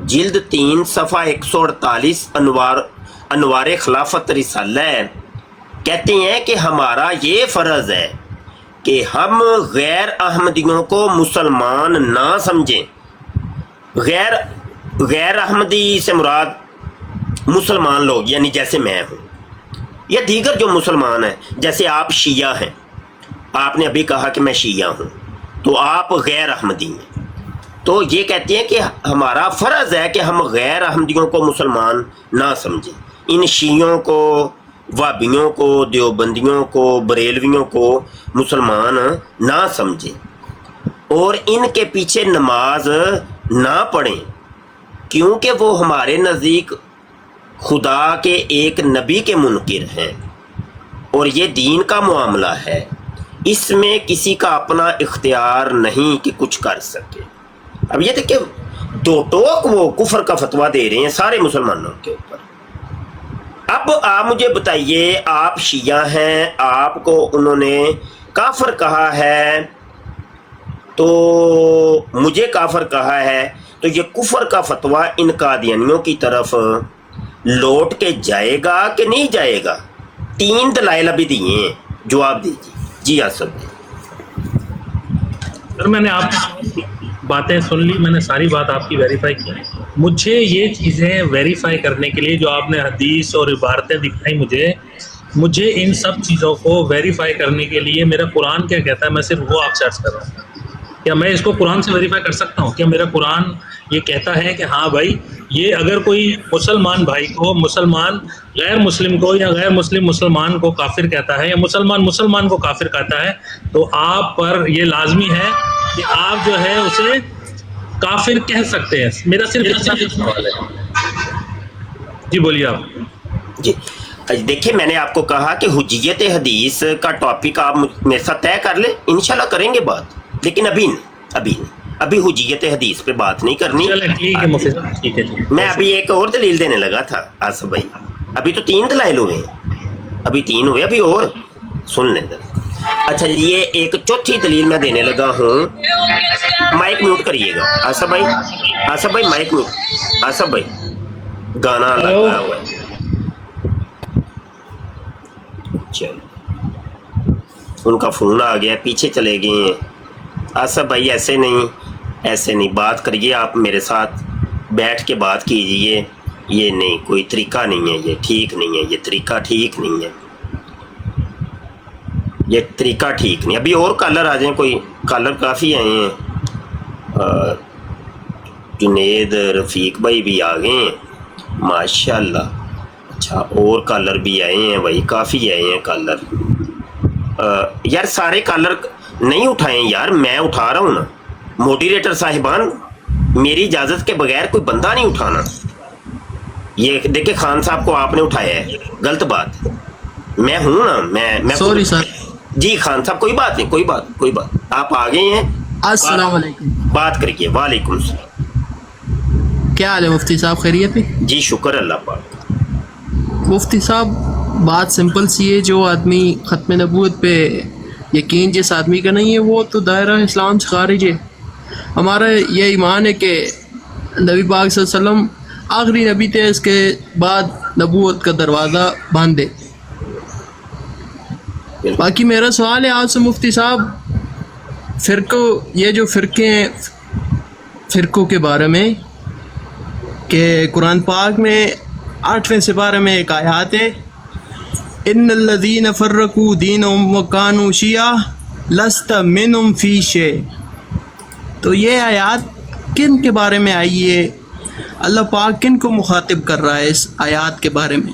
جلد 3 صفحہ 148 انوار خلافت رسالہ ہے، کہتے ہیں کہ ہمارا یہ فرض ہے کہ ہم غیر احمدیوں کو مسلمان نہ سمجھیں۔ غیر احمدی سے مراد مسلمان لوگ، یعنی جیسے میں ہوں یا دیگر جو مسلمان ہیں، جیسے آپ شیعہ ہیں، آپ نے ابھی کہا کہ میں شیعہ ہوں، تو آپ غیر احمدی ہیں، تو یہ کہتے ہیں کہ ہمارا فرض ہے کہ ہم غیر احمدیوں کو مسلمان نہ سمجھیں، ان شیعوں کو، وہابیوں کو، دیوبندیوں کو، بریلویوں کو مسلمان نہ سمجھیں اور ان کے پیچھے نماز نہ پڑھیں، کیونکہ وہ ہمارے نزدیک خدا کے ایک نبی کے منکر ہیں اور یہ دین کا معاملہ ہے، اس میں کسی کا اپنا اختیار نہیں کہ کچھ کر سکے۔ اب یہ دیکھیں دو ٹوک وہ کفر کا فتویٰ دے رہے ہیں سارے مسلمانوں کے اوپر۔ اب آپ مجھے بتائیے، آپ شیعہ ہیں، آپ کو انہوں نے کافر کہا ہے، تو مجھے کافر کہا ہے، تو یہ کفر کا فتویٰ ان قادیانیوں کی طرف لوٹ کے جائے گا کہ نہیں جائے گا؟ 3 دلائل ابھی دیے ہیں، جواب دیجیے۔ جی آصف جی۔ سر میں نے آپ کی باتیں سن لی، میں نے ساری بات آپ کی ویریفائی کی۔ مجھے یہ چیزیں ویریفائی کرنے کے لیے جو آپ نے حدیث اور عبارتیں دکھائی مجھے ان سب چیزوں کو ویریفائی کرنے کے لیے میرا قرآن کیا کہتا ہے، میں صرف وہ آپ سرچ کر رہا ہوں۔ کیا میں اس کو قرآن سے ویریفائی کر سکتا ہوں؟ کیا میرا قرآن یہ کہتا ہے کہ ہاں بھائی، یہ اگر کوئی مسلمان بھائی کو مسلمان غیر مسلم کو یا غیر مسلم مسلمان کو کافر کہتا ہے یا مسلمان کو کافر کہتا ہے، تو آپ پر یہ لازمی ہے کہ آپ جو ہے اسے کافر کہہ سکتے ہیں۔ میرا صرف اتنا ہی سوال ہے۔ جی بولیے آپ۔ جی دیکھیں، میں نے آپ کو کہا کہ حجیت حدیث کا ٹاپک آپ میرے ساتھ طے کر لیں، انشاءاللہ کریں گے بات، لیکن ابھی حجیت حدیث پہ بات نہیں کرنی۔ ٹھیک ہے مفتی صاحب، ٹھیک ہے جی۔ میں ابھی ایک اور دلیل دینے لگا تھا آصف بھائی، ابھی تو 3 دلائل ہوئے ہیں، ابھی اور سن لیں ذرا۔ اچھا یہ ایک چوتھی دلیل میں دینے لگا ہوں۔ مائک میوٹ کریے گا آصف بھائی، مائک میوٹ۔ آصف بھائی گانا لگا ہوا ہے، چلو ان کا فون آ گیا، پیچھے چلے گئے ہیں۔ آصف بھائی ایسے نہیں بات کریے، آپ میرے ساتھ بیٹھ کے بات کیجئے، یہ نہیں، کوئی طریقہ نہیں ہے، یہ ٹھیک نہیں ہے، یہ طریقہ ٹھیک نہیں ہے، یہ طریقہ ٹھیک نہیں۔ ابھی اور کالر آ جائیں، کوئی کالر کافی آئے ہیں، جنید رفیق بھائی بھی آ گئے ہیں ماشاءاللہ۔ اچھا اور کالر بھی آئے ہیں بھائی، کافی آئے ہیں کالر۔ یار سارے کالر نہیں اٹھائیں یار، میں اٹھا رہا ہوں نا، موڈیریٹر صاحبان میری اجازت کے بغیر کوئی بندہ نہیں اٹھانا۔ یہ دیکھیں خان صاحب کو آپ نے اٹھایا ہے، غلط بات، میں ہوں نا، میں سوری سر۔ جی خان صاحب کوئی بات نہیں، کوئی بات، آپ آ گئے ہیں، السلام علیکم، بات کریے۔ وعلیکم السلام۔ کیا حال ہے مفتی صاحب، خیریت ہے؟ جی شکر اللہ پاک۔ مفتی صاحب بات سمپل سی ہے، جو آدمی ختم نبوت پہ یقین جس آدمی کا نہیں ہے وہ تو دائرہ اسلام سے خارج ہے۔ ہمارا یہ ایمان ہے کہ نبی پاک صلی اللہ علیہ وسلم آخری نبی تھے، اس کے بعد نبوت کا دروازہ بند ہے۔ باقی میرا سوال ہے آپ سے مفتی صاحب، یہ جو فرقے ہیں، فرقوں کے بارے میں، کہ قرآن پاک میں 8ویں سپارے میں ایک آیات ہے، ان الذین فرقوا دینہم وکانوا شیعا لست منہم فی شیء۔ تو یہ آیات کن کے بارے میں آئی ہے؟ اللہ پاک کن کو مخاطب کر رہا ہے اس آیات کے بارے میں؟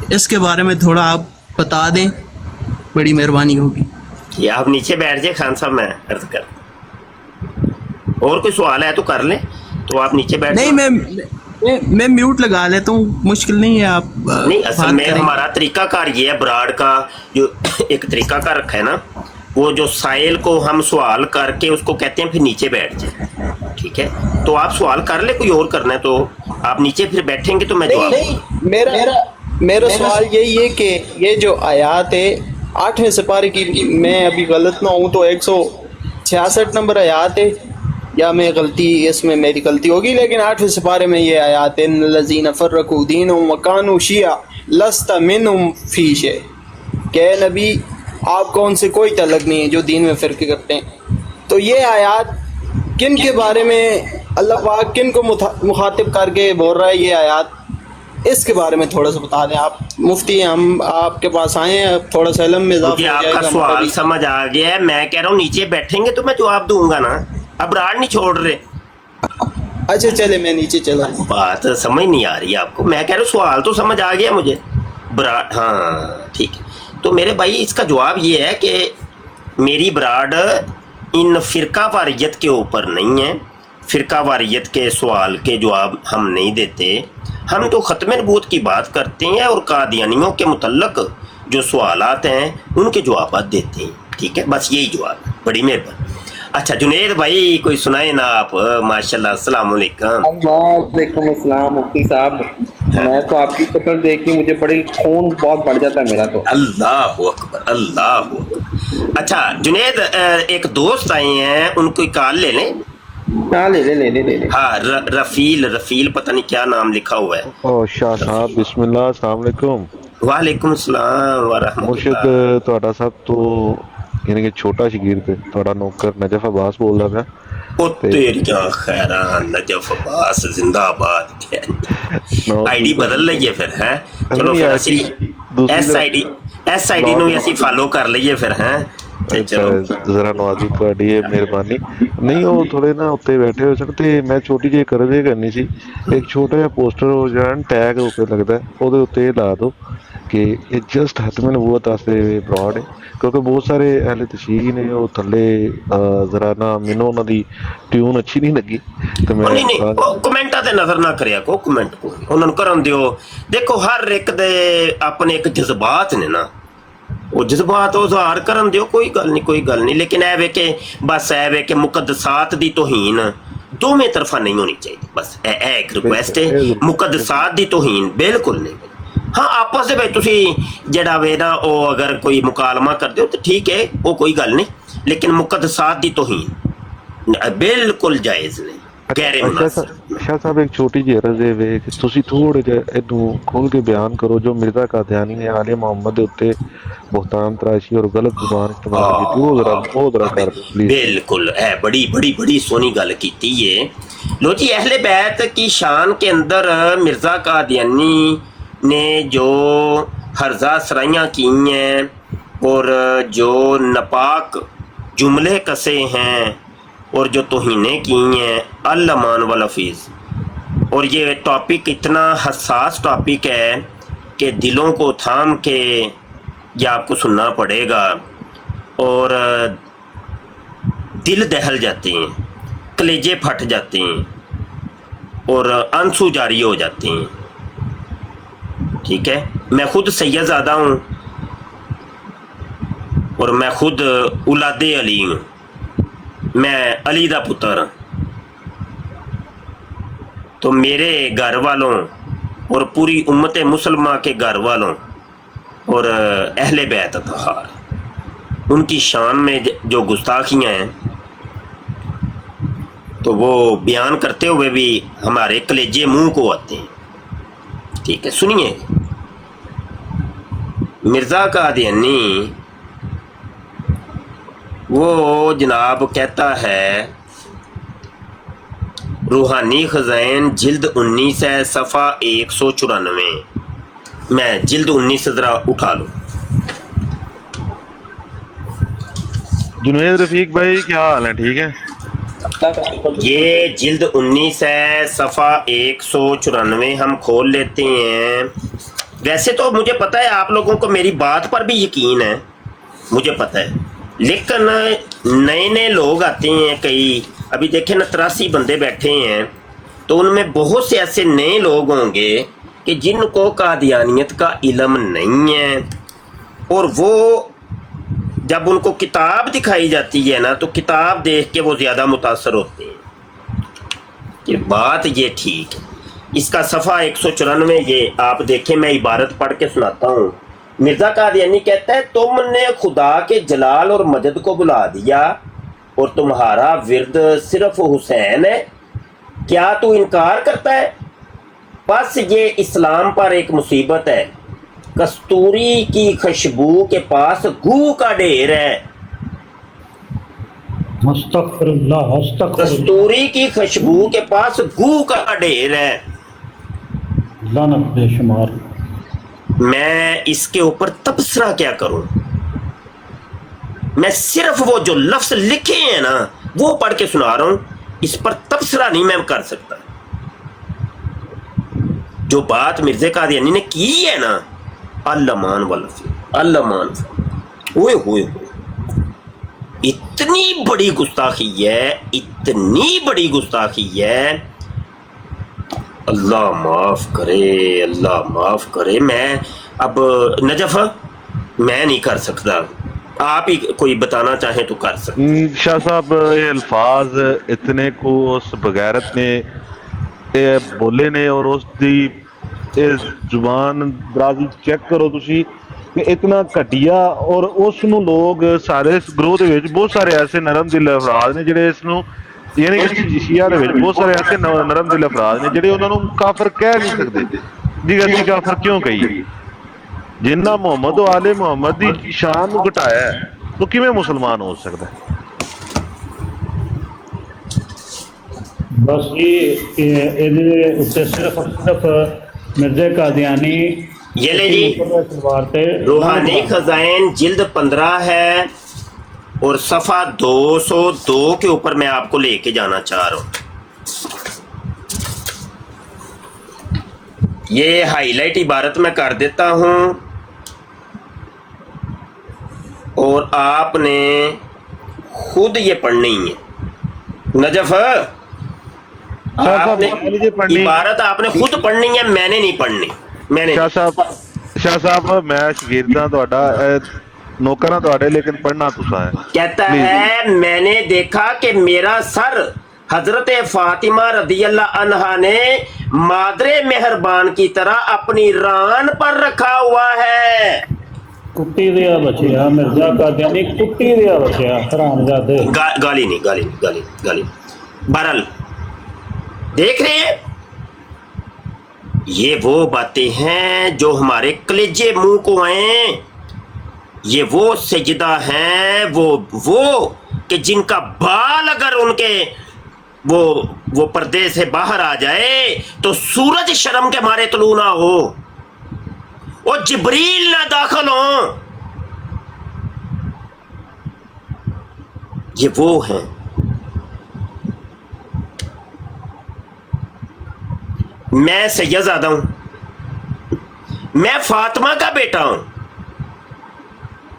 اس کے بارے میں تھوڑا آپ بتا دیں۔ بڑی مہربانی ہوگی. یہ آپ نیچے بیٹھ جائے خان صاحب, میں عرض کر, اور کوئی سوال ہے تو کر لیں, تو آپ نیچے بیٹھ نہیں میں میوٹ لگا لیتا ہوں, مشکل نہیں ہے, آپ نہیں, اصل بات میں کریں. ہمارا طریقہ کار یہ ہے, براڈ کا جو ایک طریقہ کار رکھا ہے نا, وہ جو سائل کو ہم سوال کر کے اس کو کہتے ہیں پھر نیچے بیٹھ جائیں, ٹھیک ہے, تو آپ سوال کر لیں, کوئی اور کرنا ہے تو آپ نیچے پھر بیٹھیں گے تو میں جواب دوں گا. میرا سوال یہی ہے کہ یہ جو آیات ہے 8ویں سپارے کی, میں ابھی غلط نہ ہوں تو 166 نمبر آیات ہے, یا میں غلطی, اس میں میری غلطی ہوگی, لیکن 8ویں سپارے میں یہ آیات ان الذین فرقوا دینہم وکانوا شیعا لست منہم فی شیء, کہ اے نبی آپ کو ان سے کوئی تعلق نہیں ہے جو دین میں فرقے کرتے ہیں. تو یہ آیات کن کے بارے میں اللہ پاک کن کو مخاطب کر کے بول رہا ہے یہ آیات, اس کے بارے میں تھوڑا سا بتا دیں. آپ مفتی ہیں, ہم آپ کے پاس آئے ہیں, تھوڑا سا علم میں اضافہ مجھے ہو آپ جائے کا گا. سوال سمجھ آ گیا ہے, میں کہہ رہا ہوں نیچے بیٹھیں گے تو میں جواب دوں گا نا, اب براڈ نہیں چھوڑ رہے. اچھا چلے میں نیچے چلا. بات سمجھ نہیں آ رہی آپ کو, میں کہہ رہا ہوں سوال تو سمجھ آ گیا مجھے, براڈ, ہاں ٹھیک ہے. تو میرے بھائی اس کا جواب یہ ہے کہ میری براڈ ان فرقہ واریت کے اوپر نہیں ہے, فرقہ واریت کے سوال کے جواب ہم نہیں دیتے, ہم تو ختم نبوت کی بات کرتے ہیں اور قادیانیوں کے متعلق جو سوالات ہیں ان کے جوابات دیتے ہیں, ٹھیک ہے, بس یہی جواب ہے, بڑی مہربانی. اچھا جنید بھائی کوئی سنائے نا آپ, ماشاء اللہ, السلام علیکم. وعلیکم السلام مفتی صاحب, میں تو آپ کی شکل دیکھ کے مجھے بڑی خون بہت بڑھ جاتا ہے میرا تو. اللہ اکبر, اللہ اکبر. اچھا جنید, ایک دوست آئے ہیں, ان کو کال لے لیں. ہاں لے لے. ہاں, رفیل پتہ نہیں کیا نام لکھا ہوا ہے. او شاہ صاحب بسم اللہ, السلام علیکم. وعلیکم السلام ورحمۃ مرشد اللہ. تہاڈا صاحب تو یعنی کہ چھوٹا شگیرد تہاڈا نوکر نجف عباس بول رہا او تھا. تیریاں خیران, نجف عباس زندہ آباد. آئی ڈی بدل لئیے پھر, ہیں چلو پھر اسی ایس آئی ڈی نو اسی فالو کر لئیے پھر, ہیں چلو. ذرا نوازی تہاڈی ہے, مہربانی. نہیں وہ تھوڑے نا اتنے بیٹھے ہوئے سن, تے میں چھوٹی جی کرے کرنی سی, ایک چھوٹا جہا پوسٹر ہو جان ٹیگ اوپر لگتا ہے, وہ اتنے لا دو کہ یہ جسٹ ختم نبوت واسطے براڈ ہے, کیونکہ بہت سارے اہل تشیع نے وہ تھلے ذرا نا مینوں انہاں دی ٹیون اچھی نہیں لگی تو میں نہیں کمنٹاں تے نظر نہ کریا کو, کمنٹ کو انہوں نے کرن دیو. دیکھو ہر ایک دے اپنے ایک جذبات نے نا, وہ جذبات وہ ظاہر کرن دیو, کوئی گل نہیں, لیکن اے وے کہ بس اے وے کہ مقدسات دی توہین دونوں طرفہ نہیں ہونی چاہیے, بس اے ایک ریکویسٹ ہے, مقدسات دی توہین بالکل نہیں. ہاں آپس دے وچ تسی جڑا وے نا او اگر کوئی مکالمہ کر دیو تو ٹھیک ہے, وہ کوئی گل نہیں, لیکن مقدسات دی توہین بالکل جائز نہیں, غیر مناسب. شاہ صاحب ایک چھوٹی جی عرض ہے کہ تسی تھوڑے جہے ادوں کھول کے بیان کرو جو مرزا قادیانی نے آل محمد دے اوتے بہتان تراشی اور غلط زبان استعمال کی, وہ ذرا کر دو پلیز. بالکل, ہے بڑی سونی گل کیتی ہے. لو جی, اہل بیت کی شان کے اندر مرزا قادیانی نے جو ہرزہ سرائیاں کی ہیں اور جو ناپاک جملے کسے ہیں اور جو توہینیں کی ہیں, الامان والحفیظ, اور یہ ٹاپک اتنا حساس ٹاپک ہے کہ دلوں کو تھام کے یہ آپ کو سننا پڑے گا, اور دل دہل جاتے ہیں, کلیجے پھٹ جاتے ہیں اور آنسو جاری ہو جاتے ہیں, ٹھیک ہے. میں خود سید زادہ ہوں اور میں خود اولاد علی ہوں, میں علی دا پتر ہوں, تو میرے گھر والوں اور پوری امت مسلمہ کے گھر والوں اور اہل بیت اطہار ان کی شان میں جو گستاخیاں ہیں تو وہ بیان کرتے ہوئے بھی ہمارے کلیجے منہ کو آتے ہیں, ٹھیک ہے. سنیے, مرزا قادیانی وہ جناب کہتا ہے, روحانی خزائن جلد 19 ہے, صفحہ 194, میں جلد 19 ذرا اٹھا لوں. جنید رفیق بھائی کیا حال ہے, ٹھیک ہے؟ یہ جلد 19 ہے, صفحہ 194, ہم کھول لیتے ہیں. ویسے تو مجھے پتہ ہے آپ لوگوں کو میری بات پر بھی یقین ہے, مجھے پتہ ہے، لیکن نئے نئے لوگ آتے ہیں کئی، ابھی دیکھیں نا 83 بندے بیٹھے ہیں، تو ان میں بہت سے ایسے نئے لوگ ہوں گے کہ جن کو قادیانیت کا علم نہیں ہے، اور وہ جب ان کو کتاب دکھائی جاتی ہے نا تو کتاب دیکھ کے وہ زیادہ متاثر ہوتے ہیں کہ بات یہ ٹھیک ہے۔ اس کا صفحہ 194 یہ آپ دیکھیں، میں عبارت پڑھ کے سناتا ہوں۔ مرزا قادیانی کہتا ہے تم نے خدا کے جلال اور مجد کو بلا دیا اور تمہارا ورد صرف حسین ہے، کیا تو انکار کرتا ہے؟ بس یہ اسلام پر ایک مصیبت ہے، کستوری کی خوشبو کے پاس گو کا ڈھیر ہے۔ استغفر اللہ استغفر اللہ، کستوری کی خوشبو کے پاس گو کا ڈھیر ہے۔ لعنت بے شمار۔ میں اس کے اوپر تبصرہ کیا کروں؟ میں صرف وہ جو لفظ لکھے ہیں نا وہ پڑھ کے سنا رہا ہوں، اس پر تبصرہ نہیں میں کر سکتا۔ جو بات مرزا قادیانی نے کی ہے نا، المان والفی المان، ہوئے ہوئے اتنی بڑی گستاخی ہے، اتنی بڑی گستاخی ہے، اللہ معاف کرے، اللہ معاف کرے۔ میں اب نجف میں نہیں کر سکتا، آپ ہی کوئی بتانا چاہیں تو کر سکتے۔ شاہ صاحب یہ الفاظ اتنے کو اس بغیرت نے بولے نے، اور اس دی زبان درازی چیک کرو تسی کہ اتنا گھٹیا، اور اس نو لوگ سارے اس گروہ دے وچ بہت سارے ایسے نرم دل افراد نے جڑے اس نو، یعنی کہ شیعہ دے وچ بہت سارے ایسے نرم دل افراد نے جڑے انہاں نو کافر کہہ نہیں سکتے۔ جی اسی کافر کیوں کہیے؟ جنہ محمد و آل محمد دی شان نو گھٹایا ہے تو کیویں مسلمان ہو سکتا ہے؟ بس یہ صرف مرزا قادیانی یہ لے جی، روحانی خزائن جلد 15 ہے اور صفحہ 202 کے اوپر میں آپ کو لے کے جانا چاہ رہا ہوں۔ یہ ہائی لائٹ عبارت میں کر دیتا ہوں، اور آپ نے خود یہ پڑھنی ہے۔ نجف آپ نے عبارت آپ نے خود پڑھنی ہے، میں نے نہیں پڑھنی۔ میں نے شاہ صاحب میں شاگرداں تہاڈا نوکراں تہاڈے، لیکن پڑھنا تساں ہے۔ کہتا ہے میں نے دیکھا کہ میرا سر حضرت فاطمہ رضی اللہ عنہا نے مادر مہربان کی طرح اپنی ران پر رکھا ہوا ہے۔ کتی دیا بچیا مرزا قادیانی، کتی دیا بچیا حرامزادے۔ گالی نہیں، گالی نہیں، گالی گالی۔ بہرحال دیکھ رہے ہیں، یہ وہ باتیں ہیں جو ہمارے کلیجے منہ کو آئیں، یہ وہ سجدہ ہیں، وہ کہ جن کا بال اگر ان کے وہ پردے سے باہر آ جائے تو سورج شرم کے مارے طلوع نہ ہو، اور جبریل نہ داخل ہوں۔ یہ وہ ہیں۔ میں سیدزادہ ہوں، میں فاطمہ کا بیٹا ہوں،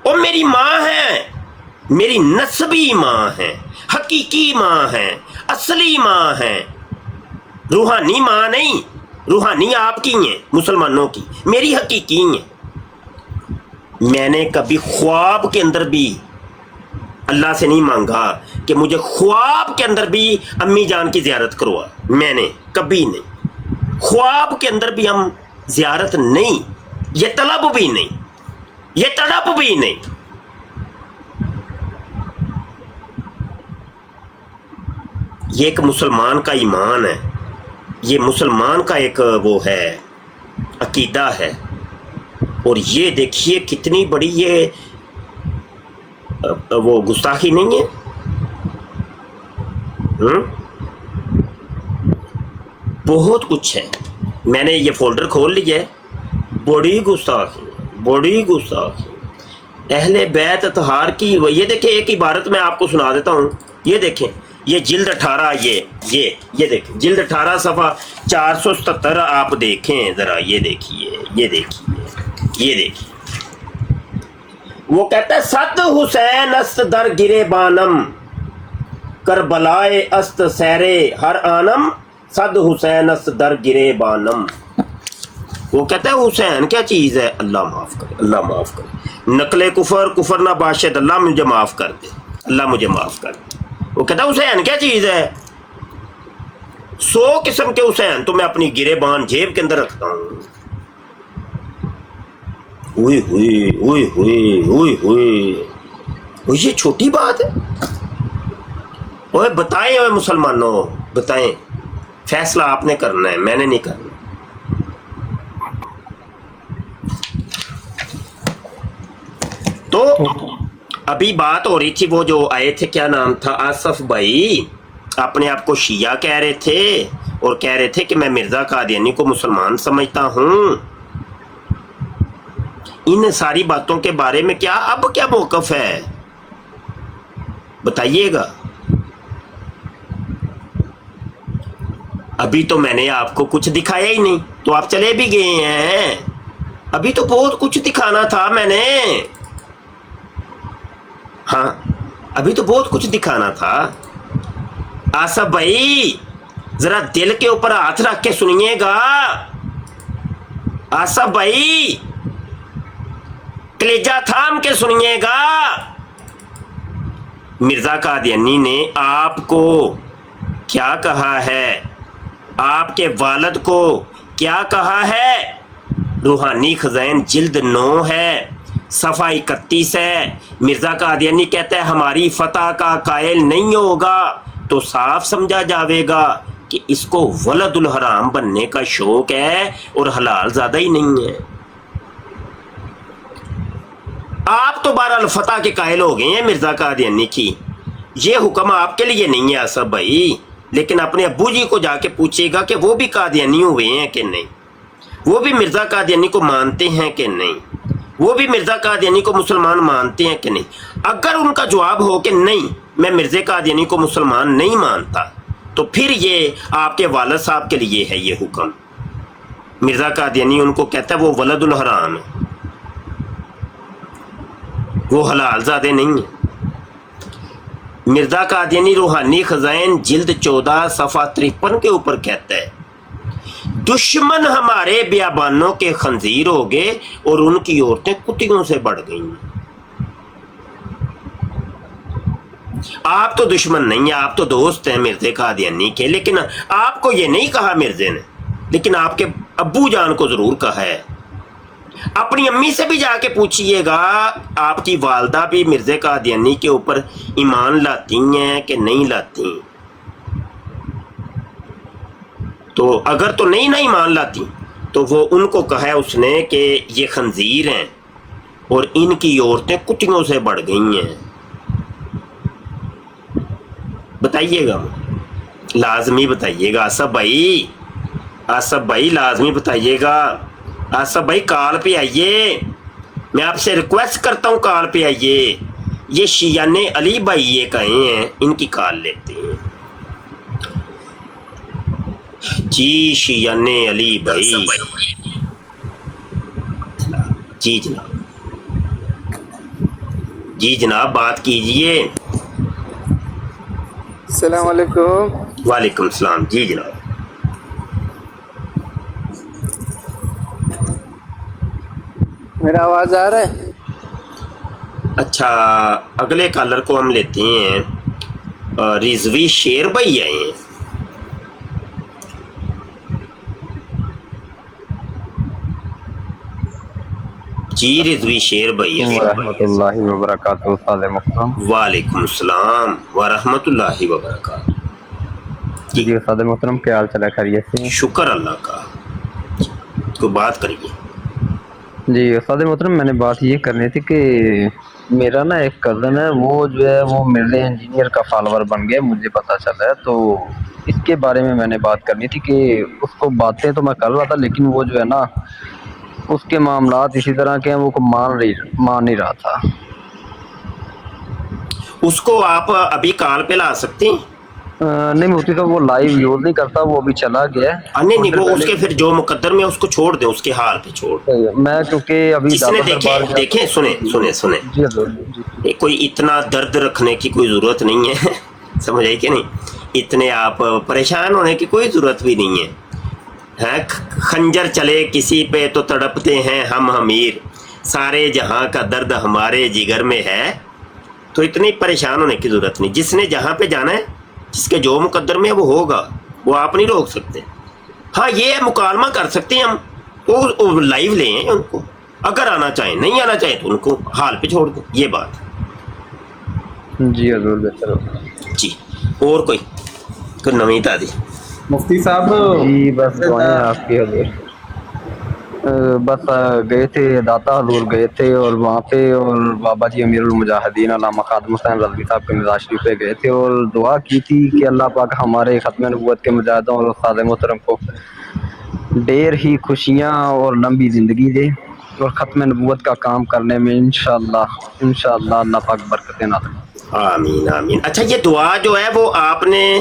اور میری ماں ہے، میری نسبی ماں ہے، حقیقی ماں ہے، اصلی ماں ہے، روحانی ماں نہیں۔ روحانی آپ کی ہیں مسلمانوں کی، میری حقیقی ہیں۔ میں نے کبھی خواب کے اندر بھی اللہ سے نہیں مانگا کہ مجھے خواب کے اندر بھی امی جان کی زیارت کروا، میں نے کبھی نہیں۔ خواب کے اندر بھی ہم زیارت نہیں، یہ طلب بھی نہیں، یہ تڑپ بھی نہیں۔ یہ ایک مسلمان کا ایمان ہے، یہ مسلمان کا ایک وہ ہے عقیدہ ہے، اور یہ دیکھیے کتنی بڑی یہ وہ گستاخی نہیں ہے۔ بہت کچھ ہے، میں نے یہ فولڈر کھول لیا ہے، بڑی گستاخی، بڑی گستاخی اہل بیت اطہار کی۔ یہ دیکھیں ایک عبارت میں آپ کو سنا دیتا ہوں، یہ دیکھیں، یہ جلد 18، یہ دیکھیں جلد 18 صفحہ 477 آپ دیکھیں ذرا، یہ دیکھیے، یہ دیکھیے، یہ دیکھیے۔ وہ کہتا ہے صد حسین است در گرے بانم کربلائے است سیرے ہر آنم صد حسین است در گرے بانم. وہ کہتا ہے حسین کیا چیز ہے؟ اللہ معاف کرے، اللہ معاف کرے، نقل کفر، کفر نہ باشد، اللہ مجھے معاف کر دے، اللہ مجھے معاف کر دے. وہ کہتا ہے حسین کیا چیز ہے؟ 100 قسم کے حسین تو میں اپنی گرے بان جیب کے اندر رکھتا ہوں. ہوئی ہوئی ہوئی ہوئی ہوئی ہوئی، یہ چھوٹی بات ہے؟ اوے بتائیں، اوے مسلمانوں بتائیں، فیصلہ آپ نے کرنا ہے، میں نے نہیں کرنا. تو ابھی بات ہو رہی تھی، وہ جو آئے تھے کیا نام تھا، آصف بھائی اپنے آپ کو شیعہ کہہ رہے تھے اور کہہ رہے تھے کہ میں مرزا قادیانی کو مسلمان سمجھتا ہوں. ان ساری باتوں کے بارے میں اب کیا موقف ہے بتائیے گا. ابھی تو میں نے آپ کو کچھ دکھایا ہی نہیں، تو آپ چلے بھی گئے ہیں. ابھی تو بہت کچھ دکھانا تھا میں نے، ہاں ابھی تو بہت کچھ دکھانا تھا. آصف بھائی ذرا دل کے اوپر ہاتھ رکھ کے سنیے گا. آصف بھائی کلیجہ تھام کے سنیے گا. مرزا قادیانی نے آپ کو کیا کہا ہے، آپ کے والد کو کیا کہا ہے؟ روحانی خزائن جلد 9 ہے، صفحہ 31 ہے. مرزا قادیانی کہتا ہے ہماری فتح کا قائل نہیں ہوگا تو صاف سمجھا جاوے گا کہ اس کو ولد الحرام بننے کا شوق ہے اور حلال زیادہ ہی نہیں ہے. آپ تو بہرحال فتح کے قائل ہو گئے ہیں مرزا قادیانی کی. یہ حکم آپ کے لیے نہیں ہے آصف بھائی، لیکن اپنے ابو جی کو جا کے پوچھے گا کہ وہ بھی قادیانی ہوئے ہیں کہ نہیں، وہ بھی مرزا قادیانی کو مانتے ہیں کہ نہیں، وہ بھی مرزا قادیانی کو مسلمان مانتے ہیں کہ نہیں. اگر ان کا جواب ہو کہ نہیں میں مرزا قادیانی کو مسلمان نہیں مانتا، تو پھر یہ آپ کے والد صاحب کے لیے ہے یہ حکم. مرزا قادیانی ان کو کہتا ہے وہ ولد الحرام ہے، وہ حلال زادے نہیں ہیں. مرزا قادیانی روحانی خزائن جلد 14 صفحہ 53 کے اوپر کہتا ہے دشمن ہمارے بیابانوں کے خنزیر ہو گئے اور ان کی عورتیں کتیوں سے بڑھ گئیں. آپ تو دشمن نہیں ہیں، آپ تو دوست ہیں مرزا قادیانی کے، لیکن آپ کو یہ نہیں کہا مرزے نے، لیکن آپ کے ابو جان کو ضرور کہا ہے. اپنی امی سے بھی جا کے پوچھئے گا آپ کی والدہ بھی مرزا قادیانی کے اوپر ایمان لاتی ہیں کہ نہیں لاتی. تو اگر تو نہیں نہ ایمان لاتی تو وہ ان کو کہا ہے اس نے کہ یہ خنزیر ہیں اور ان کی عورتیں کتیوں سے بڑھ گئی ہیں. بتائیے گا، لازمی بتائیے گا آصف بھائی، آصف بھائی لازمی بتائیے گا. آصف بھائی کال پہ آئیے، میں آپ سے ریکویسٹ کرتا ہوں کال پہ آئیے. یہ شیعان علی بھائی یہ کہیں ہیں، ان کی کال لیتے ہیں. جی شیعان علی بھائی، جی جناب، جی جناب بات کیجئے. السلام علیکم. وعلیکم السلام. جی جناب. میرا آواز آ رہا ہے؟ اچھا اگلے کالر کو ہم لیتے ہیں. رضوی شیر بھائی آئے ہیں. جی رضوی شیر بھائی ورحمۃ اللہ وبرکاتہ. استاد محترم. وعلیکم السلام ورحمۃ اللہ وبرکاتہ. جی استاد محترم کیا حال چال ہے؟ خیریت سے؟ شکر اللہ کا. تو بات کریے. جی استاد محترم میں نے بات یہ کرنی تھی کہ میرا نا ایک کزن ہے، وہ جو ہے وہ مرزا انجینئر کا فالوور بن گیا، مجھے پتا چلا ہے. تو اس کے بارے میں نے بات کرنی تھی کہ اس کو باتیں تو میں کر رہا تھا، لیکن وہ جو ہے نا اس کے معاملات اسی طرح کے ہیں، وہ کو مان نہیں رہا تھا. اس کو آپ ابھی کال پہ لا سکتے ہیں. نہیں مفتی صاحب وہ لائیو یوز نہیں کرتا، وہ ابھی چلا گیا ہے۔ نہیں نہیں، وہ اس کے پھر جو مقدر میں اس کو چھوڑ دیں، اس کے حال پہ چھوڑ دیں۔ میں کیونکہ ابھی جس نے دعوت دربار گیا دیکھیں سنیں جی حضور جی یہ کوئی اتنا درد رکھنے کی کوئی ضرورت نہیں ہے سمجھ آئی کہ نہیں؟ اتنے آپ پریشان ہونے کی کوئی ضرورت بھی نہیں ہے۔ خنجر چلے کسی پہ تو تڑپتے ہیں ہم حمیر، سارے جہاں کا درد ہمارے جگر میں ہے، تو اتنی پریشان ہونے کی ضرورت نہیں۔ جس نے جہاں پہ جانا ہے، جس کے جو مقدر میں ہے وہ ہوگا، وہ آپ نہیں روک سکتے۔ ہاں یہ مکالمہ کر سکتے ہیں ہم، وہ لائیو لیں ان کو، اگر آنا چاہیں، نہیں آنا چاہیں تو ان کو حال پہ چھوڑ دیں، یہ بات۔ جی حضور بہتر ہوگا۔ جی اور کوئی نویں تازی؟ مفتی صاحب جی بس دعائیں آپ کی حضور۔ بس گئے تھے داتا حضور گئے تھے، اور وہاں پہ اور بابا جی امیر المجاہدین علامہ خادم حسین رضوی صاحب کے مزار شریف پہ گئے تھے، اور دعا کی تھی کہ اللہ پاک ہمارے ختم نبوت کے مجاہدوں اور استاد محترم کو ڈیر ہی خوشیاں اور لمبی زندگی دے، اور ختم نبوت کا کام کرنے میں انشاءاللہ اللہ پاک برکتیں نازل کرے۔ آمین آمین۔ اچھا یہ دعا جو ہے وہ آپ نے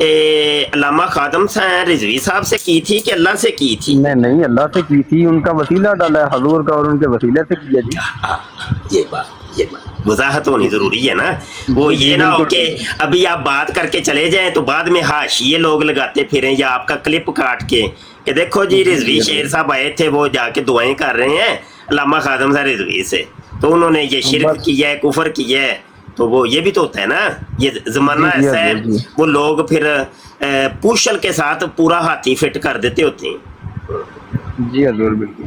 علامہ خادم رضوی صاحب سے کی تھی کہ اللہ سے کی تھی؟ نہیں اللہ سے کی تھی، ان کا وسیلہ ڈالا ہے حضور کا، اور ان کے وسیلے سے کیا جی۔ یہ بات وضاحت ہونی ضروری ہے نا، وہ یہ نہ ہو کہ ابھی آپ بات کر کے چلے جائیں تو بعد میں حاشیے لوگ لگاتے پھریں، یا آپ کا کلپ کاٹ کے کہ دیکھو جی رضوی شیر صاحب آئے تھے، وہ جا کے دعائیں کر رہے ہیں علامہ خادم صاحب رضوی سے، تو انہوں نے یہ شرک کیا ہے، کفر کیا ہے، تو وہ یہ بھی تو ہوتا ہے نا، یہ زمانہ ایسا ہے، وہ لوگ پھر پوشل کے ساتھ پورا ہاتھی فٹ کر دیتے ہوتے ہیں۔ جی حضور بالکل۔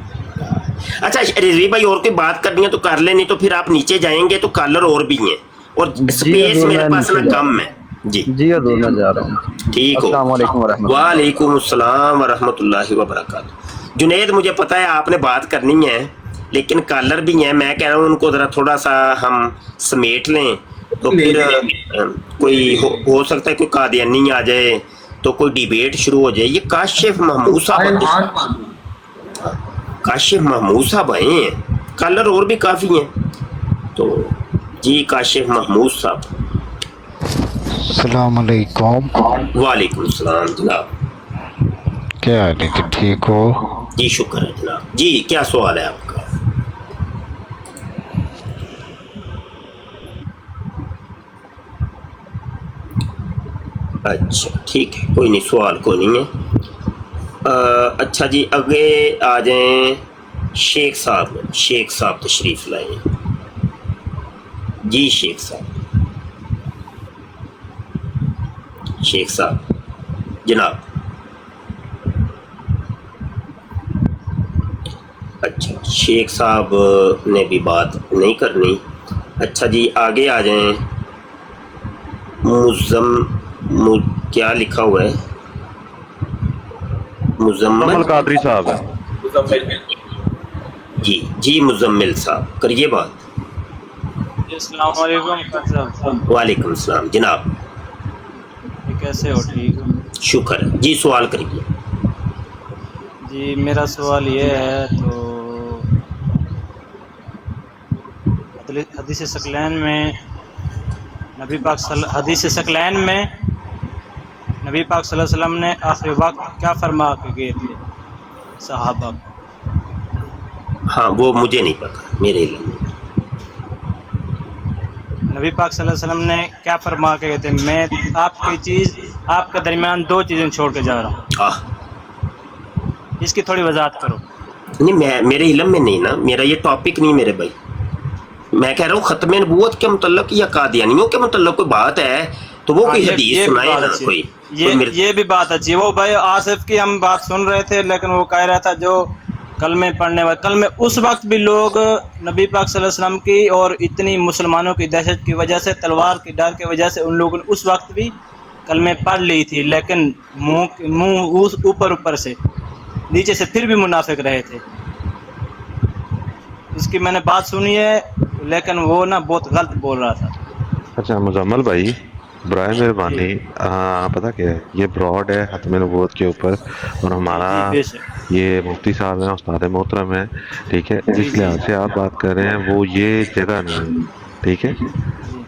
اچھا رضوی بھائی اور کوئی بات کرنی ہے تو کر لیں، نہیں تو پھر آپ نیچے جائیں گے تو کالر اور بھی ہیں، اور سپیس میرے پاس نا کم ہے۔ جی حضور میں جا رہا ہوں۔ ٹھیک ہو، السلام علیکم ورحمۃ اللہ۔ وعلیکم السلام ورحمۃ اللہ وبرکاتہ۔ جنید مجھے پتا ہے آپ نے بات کرنی ہے، لیکن کالر بھی ہیں، میں کہہ رہا ہوں ان کو ذرا تھوڑا سا ہم سمیٹ لیں، تو پھر کوئی ہو سکتا ہے کوئی قادیانی آ جائے تو کوئی ڈیبیٹ شروع ہو جائے۔ یہ کاشف محمود صاحب آئے ہیں، کالر اور بھی کافی ہیں، تو جی کاشف محمود صاحب۔ السلام علیکم۔ وعلیکم السلام جناب، کیا حال ہے جی، ٹھیک ہو؟ جی شکر ہے جناب۔ جی کیا سوال ہے آپ کا؟ اچھا ٹھیک ہے، کوئی نہیں، سوال کوئی نہیں ہے۔ اچھا جی آگے آ جائیں، شیخ صاحب تشریف لائیں۔ جی شیخ صاحب جناب۔ اچھا شیخ صاحب نے بھی بات نہیں کرنی۔ اچھا جی آگے آ جائیں، کیا لکھا ہوا ہے؟ مزمل قادری صاحب ہے۔ جی مزمل صاحب کریے بات۔ السلام علیکم۔ وعلیکم السلام جناب، کیسے ہو؟ ٹھیک ہو؟ شکر ہے جی، سوال کریے۔ جی میرا سوال یہ ہے، تو حدیث ثقلین میں نبی پاک صلی اللہ علیہ وسلم نے آخری وقت کیا فرما کے گئے تھے صحابہ کو؟ ہاں وہ مجھے نہیں پتا، میرے علم میں نبی پاک صلی اللہ علیہ وسلم نے کیا فرما کے گئے تھے؟ میں آپ کے درمیان دو چیزیں چھوڑ کے جا رہا ہوں، اس کی تھوڑی وضاحت کرو۔ نہیں میرے علم میں نہیں نا، میرا یہ ٹاپک نہیں میرے بھائی، میں کہہ رہا ہوں ختم نبوت کے متعلق یا قادیانیوں کے متعلق کوئی بات ہے تو وہ کوئی حدیث سنائے نا، کوئی یہ بھی بات اچھی ہے۔ وہ بھائی آصف کی ہم بات سن رہے تھے، لیکن وہ کہہ رہا تھا جو کلمے پڑھنے والے، کلمے اس وقت بھی لوگ نبی پاک صلی اللہ علیہ وسلم کی اور اتنی مسلمانوں کی دہشت کی وجہ سے، تلوار کی ڈر کی وجہ سے ان لوگوں نے اس وقت بھی کلمے پڑھ لی تھی، لیکن منہ اوپر سے، نیچے سے پھر بھی منافق رہے تھے۔ اس کی میں نے بات سنی ہے، لیکن وہ نا بہت غلط بول رہا تھا۔ اچھا مزمل بھائی برائے مہربانی، پتہ کیا ہے، یہ براڈ ہے ختم نبوت کے اوپر، اور ہمارا یہ مفتی صاحب ہیں، استاد محترم ہیں، ٹھیک ہے، جس لحاظ سے آپ بات کر رہے ہیں وہ یہ جگہ نہیں ہے، ٹھیک ہے،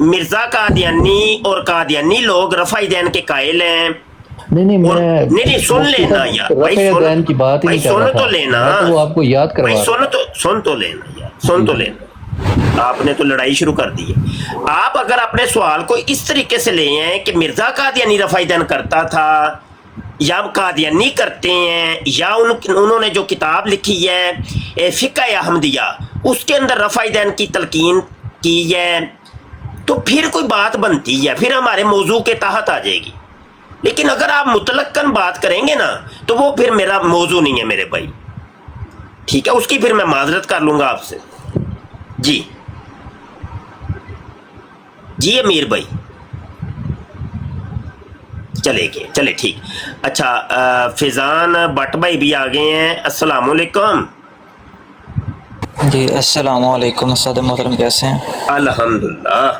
مرزا قادیانی اور قادیانی لوگ رفع دین کے قائل ہیں. نہیں اور میں نہیں سن لینا یار بھائی، رفع دین کی بات ہی بھائی نہیں کر رہا سن تو تھا، لینا میں تو وہ آپ کو یاد کروا بھائی، رہا ہوں. سن تو لینا یار، سن تو لینا. آپ نے تو لڑائی شروع کر دی ہے. آپ اگر اپنے سوال کو اس طریقے سے لے ہیں کہ مرزا قادیانی رفع دین کرتا تھا یا قادیانی کرتے ہیں، یا انہوں نے جو کتاب لکھی ہے فقہ احمدیہ اس کے اندر رفع دین کی تلقین کی ہے، تو پھر کوئی بات بنتی ہے، پھر ہمارے موضوع کے تحت آ جائے گی. لیکن اگر آپ مطلقاً بات کریں گے نا تو وہ پھر میرا موضوع نہیں ہے میرے بھائی. ٹھیک ہے، اس کی پھر میں معذرت کر لوں گا آپ سے. جی جی امیر بھائی چلے ٹھیک. اچھا فیضان بٹ بھائی بھی آ گئے ہیں. السلام علیکم. جی السلام علیکم استاد محترم، کیسے ہیں؟ الحمدللہ.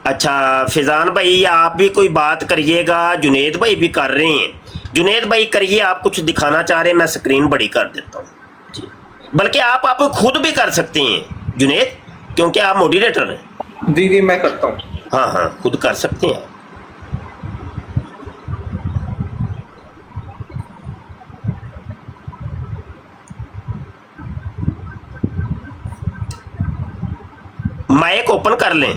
اچھا فیضان بھائی آپ بھی کوئی بات کریے گا. جنید بھائی بھی کر رہے ہیں. جنید بھائی کریے، آپ کچھ دکھانا چاہ رہے ہیں، میں سکرین بڑی کر دیتا ہوں. جی بلکہ آپ خود بھی کر سکتے ہیں جنید، کیونکہ آپ موڈیریٹر ہیں. جی میں کرتا ہوں. ہاں خود کر سکتے ہیں. مائک اوپن کر لیں.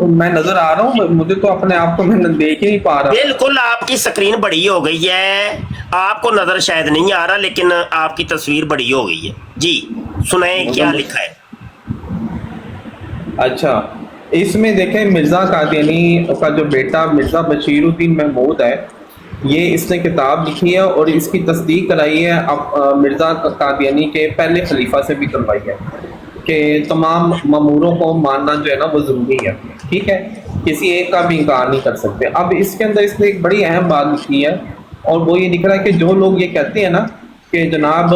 میں نظر آ رہا ہوں، مجھے تو اپنے آپ کو میں دیکھ ہی نہیں پا رہا. بالکل آپ کی سکرین بڑی ہو گئی ہے، آپ کو نظر شاید نہیں آ رہا لیکن آپ کی تصویر بڑی ہو گئی ہے. جی سنائیں کیا لکھا ہے. اچھا اس میں دیکھیں مرزا قادیانی کا جو بیٹا مرزا بشیر الدین محمود ہے، یہ اس نے کتاب لکھی ہے اور اس کی تصدیق کرائی ہے مرزا قادیانی کے پہلے خلیفہ سے بھی کروائی ہے کہ تمام ماموروں کو ماننا جو ہے نا وہ ضروری ہے. ٹھیک ہے، کسی ایک کا بھی انکار نہیں کر سکتے. اب اس کے اندر اس نے ایک بڑی اہم بات لکھی ہے اور وہ یہ لکھ رہا ہے کہ جو لوگ یہ کہتے ہیں نا کہ جناب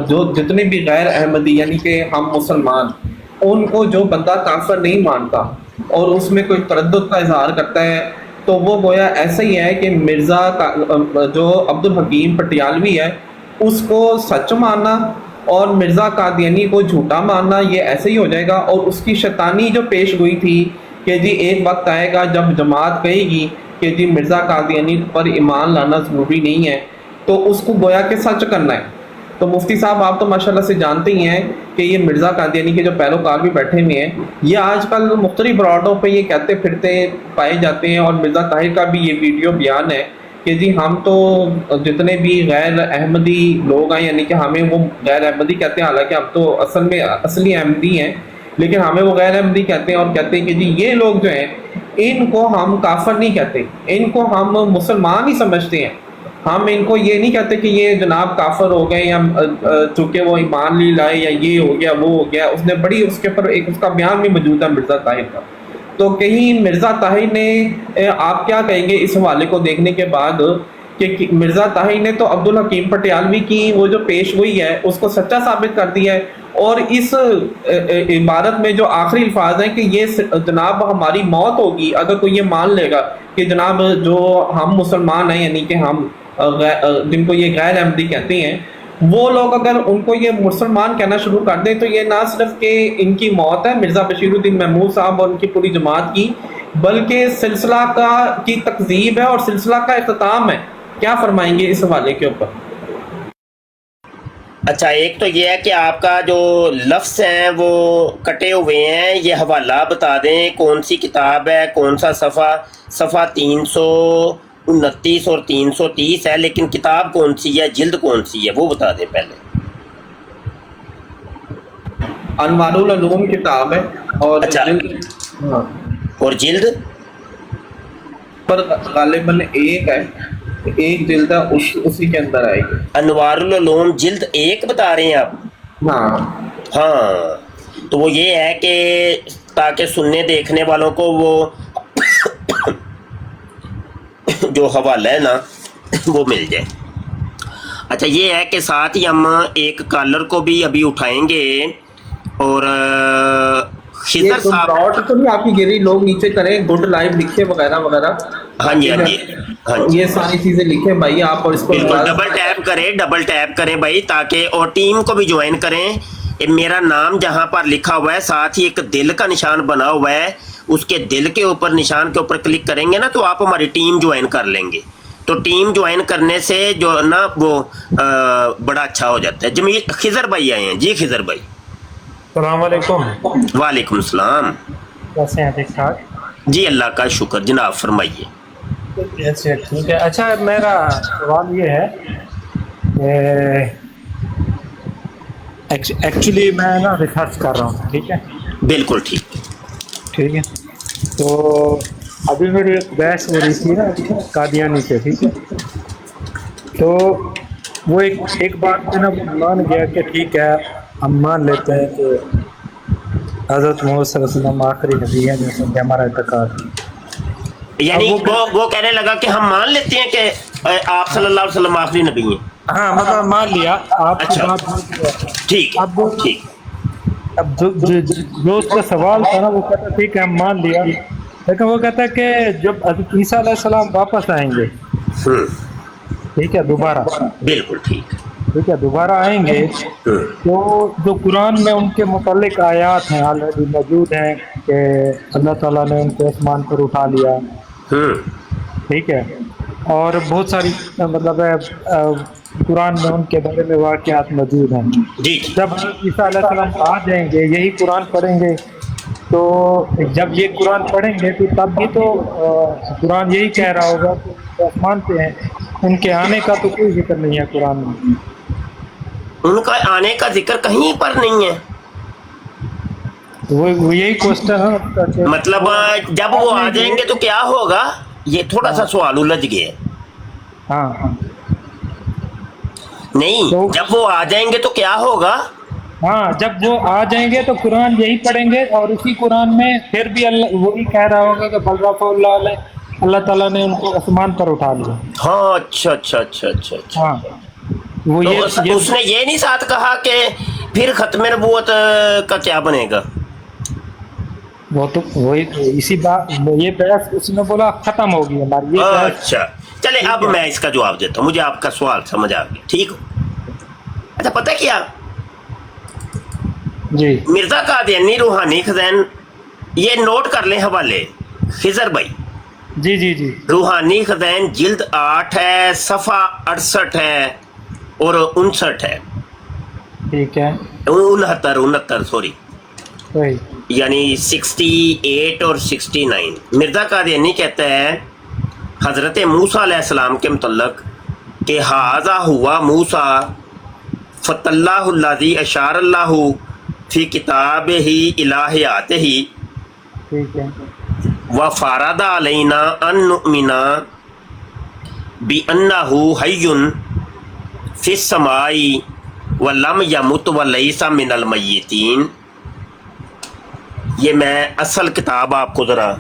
جو جتنے بھی غیر احمدی یعنی کہ ہم مسلمان، ان کو جو بندہ کافر نہیں مانتا اور اس میں کوئی تردد کا اظہار کرتا ہے تو وہ گویا ایسا ہی ہے کہ مرزا جو عبد الحکیم پٹیالوی ہے اس کو سچ ماننا اور مرزا قادیانی کو جھوٹا ماننا، یہ ایسے ہی ہو جائے گا. اور اس کی شیطانی جو پیش گوئی تھی کہ جی ایک وقت آئے گا جب جماعت کہے گی کہ جی مرزا قادیانی پر ایمان لانا ضروری نہیں ہے، تو اس کو گویا کہ سچ کرنا ہے. تو مفتی صاحب آپ تو ماشاءاللہ سے جانتے ہی ہیں کہ یہ مرزا قادیانی کے جو پیروکار بھی بیٹھے ہوئے ہیں، یہ آج کل مختلف براڈوں پہ یہ کہتے پھرتے پائے جاتے ہیں. اور مرزا طاہر کا بھی یہ ویڈیو بیان ہے کہ جی ہم تو جتنے بھی غیر احمدی لوگ ہیں، یعنی کہ ہمیں وہ غیر احمدی کہتے ہیں، حالانکہ ہم تو اصل میں اصلی احمدی ہیں، لیکن ہمیں وہ غیر احمدی کہتے ہیں اور کہتے ہیں کہ جی یہ لوگ جو ہیں ان کو ہم کافر نہیں کہتے، ان کو ہم مسلمان ہی سمجھتے ہیں. ہم ان کو یہ نہیں کہتے کہ یہ جناب کافر ہو گئے یا چونکہ وہ ایمان نہیں لائے یا یہ ہو گیا وہ ہو گیا. اس نے بڑی اس کے اوپر ایک اس کا بیان بھی موجود ہے مرزا طاہر کا. تو کہیں مرزا طاہر نے آپ کیا کہیں گے اس حوالے کو دیکھنے کے بعد کہ مرزا طاہر نے تو عبد الحکیم پٹیالوی کی وہ جو پیش گوئی ہے اس کو سچا ثابت کر دیا ہے، اور اس عبارت میں جو آخری الفاظ ہیں کہ یہ جناب ہماری موت ہوگی اگر کوئی یہ مان لے گا کہ جناب جو ہم مسلمان ہیں یعنی کہ ہم جن کو یہ غیر احمدی کہتے ہیں، وہ لوگ اگر ان کو یہ مسلمان کہنا شروع کر دیں تو یہ نہ صرف کہ ان کی موت ہے مرزا بشیر الدین محمود صاحب اور ان کی پوری جماعت کی، بلکہ سلسلہ کی تکذیب ہے اور سلسلہ کا اختتام ہے. کیا فرمائیں گے اس حوالے کے اوپر؟ اچھا ایک تو یہ ہے کہ آپ کا جو لفظ ہیں وہ کٹے ہوئے ہیں، یہ حوالہ بتا دیں کون سی کتاب ہے، کون سا صفحہ 329 اور 330 ہے، لیکن کتاب کون سی ہے، جلد کون سی ہے وہ بتا دیں پہلے. انوار العلوم کتاب ہے اور اچھا ہاں اور جلد پر غالباً ایک ہے، ایک جلد ہے اسی کے اندر آئے گی. انوار العلوم جلد 1 بتا رہے ہیں آپ؟ ہاں تو وہ یہ ہے کہ تاکہ سننے دیکھنے والوں کو وہ جو حوالہ ہے نا وہ مل جائے. اچھا یہ ہے کہ ساتھ ہی ہم ایک کالر کو بھی ابھی اٹھائیں گے اور خضر صاحب تو نہیں آپ کی گری لوگ نیچے کریں گڈ لائف لکھے وغیرہ وغیرہ. ہاں جی یہ ساری چیزیں لکھیں بھائی آپ، اور اس کو ڈبل ٹیپ کریں بھائی تاکہ اور ٹیم کو بھی جوائن کریں. میرا نام جہاں پر لکھا ہوا ہے ساتھ ہی ایک دل کا نشان بنا ہوا ہے اس کے دل کے اوپر نشان کے اوپر کلک کریں گے نا تو آپ ہماری ٹیم جوائن کر لیں گے. تو ٹیم جوائن کرنے سے جو نا وہ بڑا اچھا ہو جاتا ہے. جمیل خضر بھائی آئے ہیں. جی خضر بھائی السلام علیکم. وعلیکم السلام. کیسے ہیں؟ ٹھیک ٹھاک. جی اللہ کا شکر جناب فرمائیے. اچھا ٹھیک ہے. اچھا میرا سوال یہ ہے کہ ایکچولی میں نا ریسرچ کر رہا ہوں. ٹھیک ہے بالکل ٹھیک ٹھیک ہے. تو ابھی میری ایک بحث ہو رہی تھی نا قادیانی سے. ٹھیک ہے تو وہ ایک بات پہ نا مان گیا کہ ٹھیک ہے ہم مان لیتے ہیں کہ حضرت محمد صلی اللہ علیہ وسلم آخری نبی ہیں جیسا کہ ہمارا اعتقاد. یعنی وہ کہنے لگا کہ ہم مان لیتے ہیں کہ آپ صلی اللہ علیہ وسلم آخری نبی ہیں. ہاں مطلب مان لیا آپ کی بات. ٹھیک ٹھیک. اب جو اس کا سوال تھا نا وہ کہتا ٹھیک ہے ہم مان لیا, لیکن وہ کہتا ہے کہ جب حضرت عیسیٰ علیہ السلام واپس آئیں گے ٹھیک ہے دوبارہ بالکل ٹھیک ہے دوبارہ آئیں گے تو جو قرآن میں ان کے متعلق آیات ہیں آلریڈی موجود ہیں کہ اللہ تعالیٰ نے ان کو آسمان پر اٹھا لیا. ٹھیک ہے اور بہت ساری مطلب قرآن میں ان کے بارے میں واقعات موجود ہیں. جب عیسیٰ علیہ السلام آ جائیں گے یہی قرآن پڑھیں گے تو جب یہ قرآن پڑھیں گے تو تب بھی تو قرآن یہی کہہ رہا ہوگا کہ آسمان پہ ہیں. ان کے آنے کا تو کوئی ذکر نہیں ہے قرآن میں. ان کا آنے کا ذکر کہیں پر نہیں ہے. وہ یہی کوشچن ہے مطلب جب وہ آ جائیں گے تو کیا ہوگا, یہ تھوڑا سا سوال الجھ گیا. ہاں نہیں جب وہ آ جائیں گے تو کیا ہوگا. ہاں جب وہ آ جائیں گے تو قرآن یہی پڑھیں گے اور اسی قرآن میں پھر بھی اللہ وہی کہہ رہا ہوگا کہ بلرف اللہ تعالیٰ نے ان کو آسمان پر اٹھا لیا. ہاں اچھا اچھا اچھا اچھا اچھا. ہاں وہ اس نے یہ نہیں ساتھ کہا کہ پھر ختم نبوت کا کیا بنے گا. وہ تو وہی اسی بات یہ بحث اس نے بولا ختم ہوگی ہماری یہ. اچھا چلے اب میں اس کا جواب دیتا ہوں. مجھے آپ کا سوال سمجھ آ گیا. ٹھیک ہو. اچھا پتہ کیا جی مرزا قادیانی روحانی خزین یہ نوٹ کر لیں حوالے خضر بھائی. جی جی جی روحانی خزین جلد 8 ہے صفحہ 68 ہے اور 59 ہے. ٹھیک ہے 69 سوری یعنی 68 اور 69. مرزا قادیانی کہتا ہے حضرت موسیٰ علیہ السلام کے متعلق کہ ھذا ہوا موسیٰ فت اللہ الذی اشار اللہ فی کتابہ الی حیاتہ وفرض علینا ان نؤمن بانہ حی فی السماء ولم یمت ولیس من المیتین. یہ میں اصل کتاب آپ کو ذرا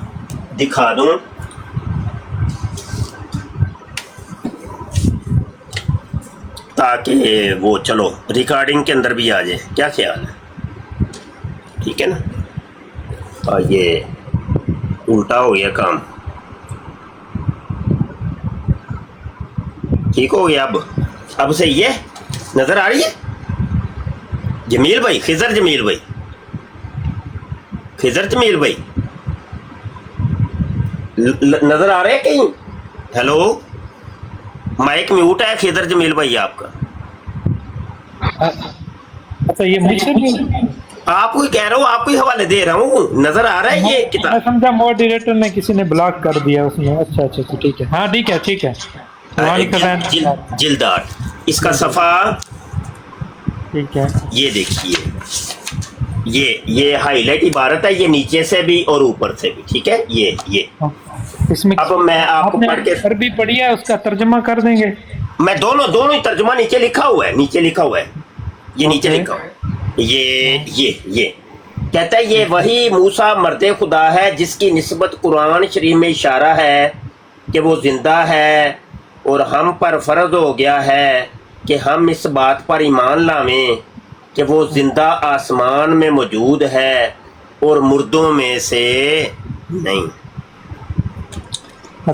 دکھا دوں. تاکہ وہ چلو ریکارڈنگ کے اندر بھی آ جائے. کیا خیال ہے؟ ٹھیک ہے نا. اور یہ الٹا ہو گیا کام. ٹھیک ہو گیا. اب صحیح ہے. نظر آ رہی ہے جمیل بھائی خضر جمیل بھائی نظر آ رہے ہیں کہیں؟ ہیلو مائک میوٹ ہے خضر جمیل بھائی آپ کا. اچھا یہ آپ کو کہہ رہا ہوں آپ کو حوالے دے رہا ہوں. نظر آ رہا ہے یہ کتاب. میں سمجھا ماڈریٹر نے کسی نے بلاک کر دیا اس میں. اچھا اچھا ٹھیک ہے. ہاں ٹھیک ہے ٹھیک ہے. جلد 8 اس کا صفحہ ٹھیک ہے. یہ دیکھیے یہ ہائی لائٹ عبارت ہے. یہ نیچے سے بھی اور اوپر سے بھی. ٹھیک ہے. یہ اس میں اب میں آپ کو پڑھ کے عربی پڑھی ہے اس کا ترجمہ کر دیں گے. میں دونوں ہی ترجمہ نیچے لکھا ہوا ہے. یہ نیچے لکھا ہوا ہے. یہ کہتا ہے یہ وہی موسیٰ مرد خدا ہے جس کی نسبت قرآن شریف میں اشارہ ہے کہ وہ زندہ ہے اور ہم پر فرض ہو گیا ہے کہ ہم اس بات پر ایمان لاویں کہ وہ زندہ آسمان میں موجود ہے اور مردوں میں سے نہیں.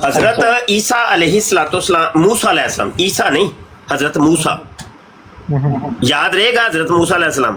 حضرت عیسیٰ علیہ السلام موسیٰ علیہ السلام عیسیٰ نہیں حضرت موسیٰ یاد رہے گا. حضرت موسیٰ علیہ السلام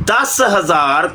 10,000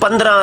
15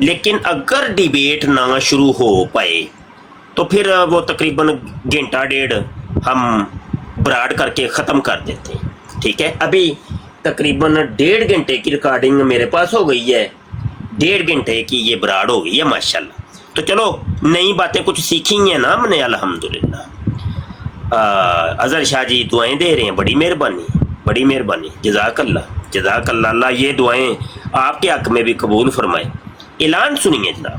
لیکن اگر ڈیبیٹ نہ شروع ہو پائے تو پھر وہ تقریباً گھنٹہ ڈیڑھ ہم براڈ کر کے ختم کر دیتے ہیں. ٹھیک ہے, ابھی تقریباً 1.5 گھنٹے کی ریکارڈنگ میرے پاس ہو گئی ہے, 1.5 گھنٹے کی یہ براڈ ہو گئی ہے ماشاءاللہ. تو چلو نئی باتیں کچھ سیکھی ہیں نا ہم نے الحمدللہ. اظہر شاہ جی دعائیں دے رہے ہیں, بڑی مہربانی, بڑی مہربانی, جزاک اللہ, جزاک اللہ. اللہ یہ دعائیں آپ کے حق میں بھی قبول فرمائے. اعلان سنیے جناب,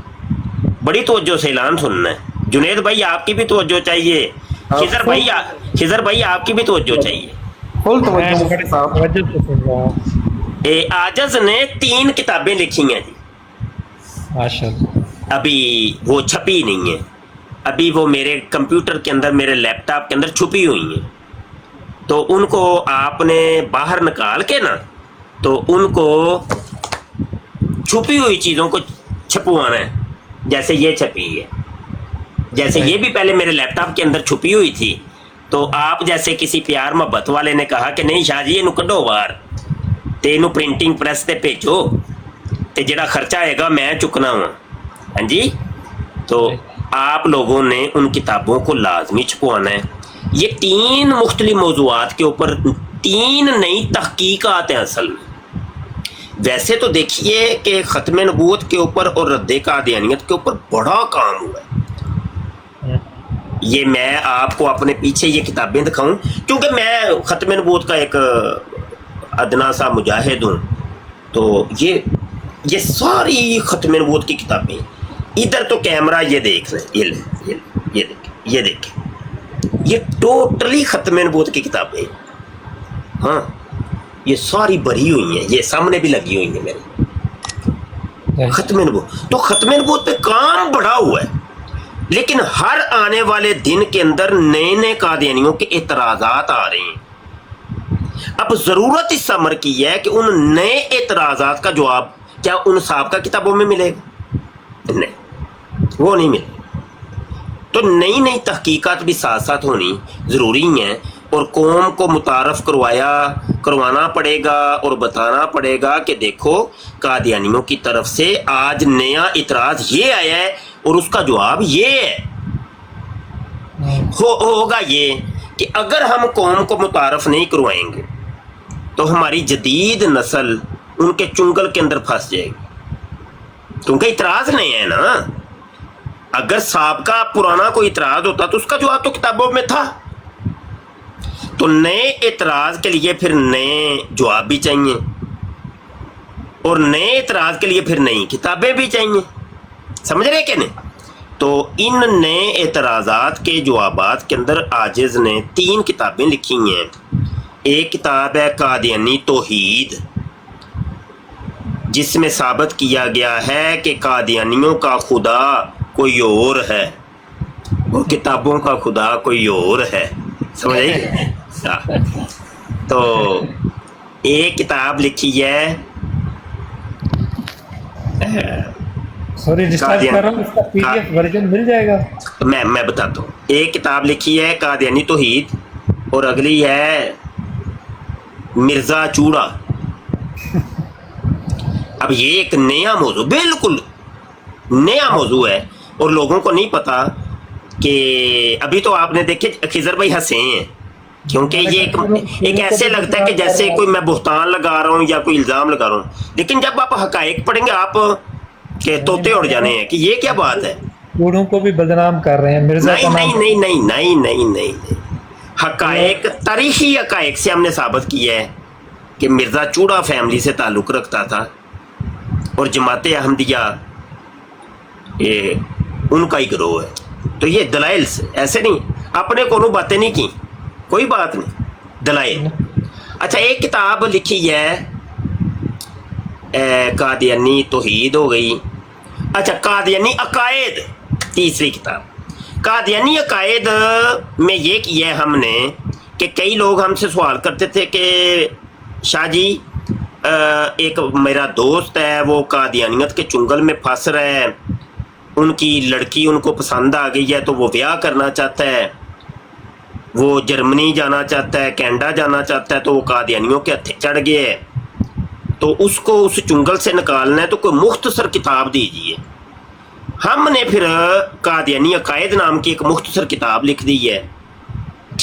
بڑی توجہ سے اعلان سننا ہے. جنید بھائی آپ کی بھی توجہ چاہیے, خضر بھائی آپ کی بھی توجہ چاہیے. عاجز نے 3 کتابیں لکھی ہیں جی, ابھی وہ چھپی نہیں ہیں, ابھی وہ میرے کمپیوٹر کے اندر, میرے لیپ ٹاپ کے اندر چھپی ہوئی ہیں. تو ان کو آپ نے باہر نکال کے نا, تو ان کو چھپی ہوئی چیزوں کو چھپوانا ہے. جیسے یہ چھپی ہے, جیسے یہ بھی پہلے میرے لیپ ٹاپ کے اندر چھپی ہوئی تھی. تو آپ جیسے کسی پیار محبت والے نے کہا کہ نہیں شاہ جی یہ کڈو باہر تے اینو پرنٹنگ پریس تے بھیجو تے جڑا خرچہ آئے گا میں چکنا ہوں. ہاں جی, تو آپ لوگوں نے ان کتابوں کو لازمی چھپوانا ہے. یہ 3 مختلف موضوعات کے اوپر 3 نئی تحقیقات ہیں اصل میں. ویسے تو دیکھیے کہ ختم نبوت کے اوپر اور رد قادیانیت کے اوپر بڑا کام ہوا ہے. یہ میں آپ کو اپنے پیچھے یہ کتابیں دکھاؤں کیونکہ میں ختم نبوت کا ایک ادنا سا مجاہد ہوں. تو یہ ساری ختم نبوت کی کتابیں, ادھر تو کیمرہ یہ دیکھ لیں, یہ دیکھیں, یہ ٹوٹلی ختم نبوت کی کتابیں. ہاں یہ ساری بھری ہوئی ہیں, یہ سامنے بھی لگی ہوئی ہیں میرے ختم نبوت. تو ختم نبوت پہ کام بڑا ہوا ہے, لیکن ہر آنے والے دن کے اندر نئے نئے قادیانیوں کے اعتراضات آ رہے ہیں. اب ضرورت اس امر کی ہے کہ ان نئے اعتراضات کا جواب کیا ان سابقہ کتابوں میں ملے گا؟ نہیں, وہ نہیں ملے. تو نئی نئی تحقیقات بھی ساتھ ساتھ ہونی ضروری ہیں, اور قوم کو متعارف کروانا پڑے گا اور بتانا پڑے گا کہ دیکھو قادیانیوں کی طرف سے آج نیا اعتراض یہ آیا ہے اور اس کا جواب یہ ہے. ہوگا یہ کہ اگر ہم قوم کو متعارف نہیں کروائیں گے تو ہماری جدید نسل ان کے چنگل کے اندر پھنس جائے گی, کیونکہ اعتراض نہیں ہے نا. اگر سابقہ پرانا کوئی اعتراض ہوتا تو اس کا جواب تو کتابوں میں تھا. تو نئے اعتراض کے لیے پھر نئے جواب بھی چاہیے, اور نئے اعتراض کے لیے پھر نئی کتابیں بھی چاہیے. سمجھ رہے کہ نہیں؟ تو ان نئے اعتراضات کے جوابات کے اندر عاجز نے 3 کتابیں لکھی ہیں. ایک کتاب ہے قادیانی توحید, جس میں ثابت کیا گیا ہے کہ قادیانیوں کا خدا کوئی اور ہے اور کتابوں کا خدا کوئی اور ہے. سمجھ تو ایک کتاب لکھی ہے, مل جائے گا, میں بتاتا ہوں. ایک کتاب لکھی ہے قادیانی توحید, اور اگلی ہے مرزا چوڑا. اب یہ ایک نیا موضوع, بالکل نیا موضوع ہے, اور لوگوں کو نہیں پتا کہ ابھی تو آپ نے دیکھے خضر بھائی ہنسے ہیں کیونکہ یہ ایک ایسے لگتا ہے کہ جیسے کوئی میں بہتان لگا رہا ہوں یا کوئی الزام لگا رہا ہوں, لیکن جب آپ حقائق پڑھیں گے آپ کے طوطے اڑ جانے ہیں کہ یہ کیا بات ہے. بوڑھوں کو بھی بدنام کر رہے ہیں مرزا. نہیں, حقائق, تاریخی حقائق سے ہم نے ثابت کیا ہے کہ مرزا چوڑا فیملی سے تعلق رکھتا تھا, اور جماعت احمدیہ ان کا ہی گروہ ہے. تو یہ دلائل سے, ایسے نہیں اپنے کو باتیں نہیں کی, کوئی بات نہیں, دلائل. اچھا ایک کتاب لکھی ہے قادیانی توحید ہو گئی. اچھا قادیانی عقائد, تیسری کتاب قادیانی عقائد میں یہ کیا ہے ہم نے کہ کئی لوگ ہم سے سوال کرتے تھے کہ شاہ جی ایک میرا دوست ہے وہ قادیانیت کے چنگل میں پھنس رہا ہے, ان کی لڑکی ان کو پسند آ گئی ہے تو وہ بیاہ کرنا چاہتا ہے, وہ جرمنی جانا چاہتا ہے, کینیڈا جانا چاہتا ہے, تو وہ قادیانیوں کے ہتھے چڑھ گئے ہے. تو اس کو اس چنگل سے نکالنا ہے تو کوئی مختصر کتاب دیجیے. ہم نے پھر قادیانی عقائد نام کی ایک مختصر کتاب لکھ دی ہے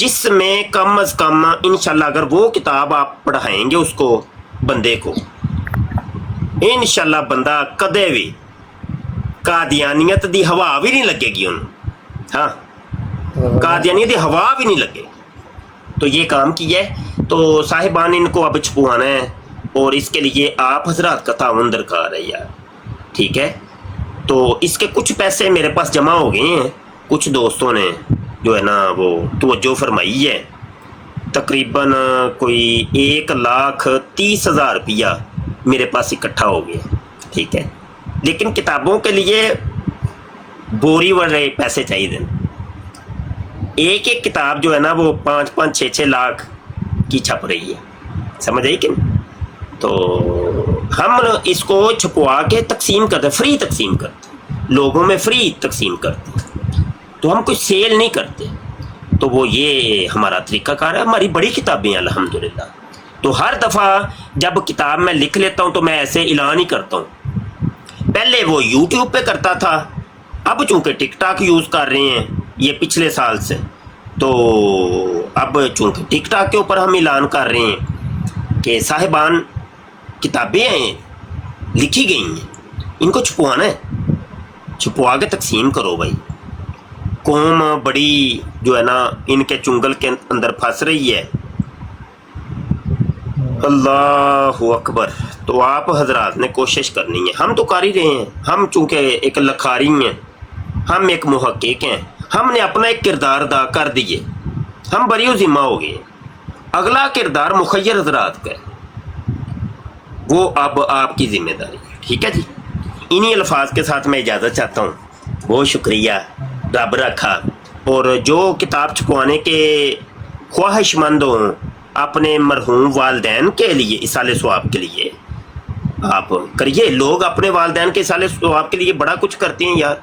جس میں کم از کم انشاءاللہ اگر وہ کتاب آپ پڑھائیں گے اس کو بندے کو انشاءاللہ بندہ کدے بھی قادیانیت دی ہوا بھی نہیں لگے گی انہوں. ہاں قادیانیت دی ہوا بھی نہیں لگے. تو یہ کام کیا ہے. تو صاحبان ان کو اب چھپوانا ہے اور اس کے لیے آپ حضرات کا تعاون درکار ہے یار. ٹھیک ہے. تو اس کے کچھ پیسے میرے پاس جمع ہو گئے ہیں. کچھ دوستوں نے جو ہے نا وہ توجہ فرمائی ہے. تقریباً کوئی 1,30,000 روپیہ میرے پاس اکٹھا ہو گیا. ٹھیک ہے. لیکن کتابوں کے لیے بوری والے پیسے چاہیے. ایک ایک کتاب جو ہے نا وہ 5-5 6-6 لاکھ کی چھپ رہی ہے. سمجھ آئی کہ نہیں؟ تو ہم اس کو چھپوا کے تقسیم کرتے، فری تقسیم کرتے، لوگوں میں فری تقسیم کرتے. تو ہم کوئی سیل نہیں کرتے. تو وہ یہ ہمارا طریقہ کار ہے. ہماری بڑی کتابیں ہیں الحمدللہ. تو ہر دفعہ جب کتاب میں لکھ لیتا ہوں تو میں ایسے اعلان ہی کرتا ہوں. پہلے وہ یوٹیوب پہ کرتا تھا، اب چونکہ ٹک ٹاک یوز کر رہے ہیں یہ پچھلے سال سے، تو اب چونکہ ٹک ٹاک کے اوپر ہم اعلان کر رہے ہیں کہ صاحبان کتابیں ہیں لکھی گئی ہیں، ان کو چھپوانا ہے. چھپوا کے تقسیم کرو بھائی. قوم بڑی جو ہے نا ان کے چنگل کے اندر پھنس رہی ہے. اللہ اکبر. تو آپ حضرات نے کوشش کرنی ہے. ہم تو کر ہی رہے ہیں. ہم چونکہ ایک لکھاری ہیں، ہم ایک محقق ہیں، ہم نے اپنا ایک کردار ادا کر دیے، ہم بری و ذمہ ہو گئے. اگلا کردار مخیر حضرات کا ہے، وہ اب آپ کی ذمہ داری ہے. ٹھیک ہے جی. انہی الفاظ کے ساتھ میں اجازت چاہتا ہوں. بہت شکریہ، رب رکھا. اور جو کتاب چھپوانے کے خواہش مند ہوں اپنے مرحوم والدین کے لیے اصالِ ثواب کے لیے آپ کریے. لوگ اپنے والدین کے اصالِ ثواب کے لیے بڑا کچھ کرتے ہیں یار.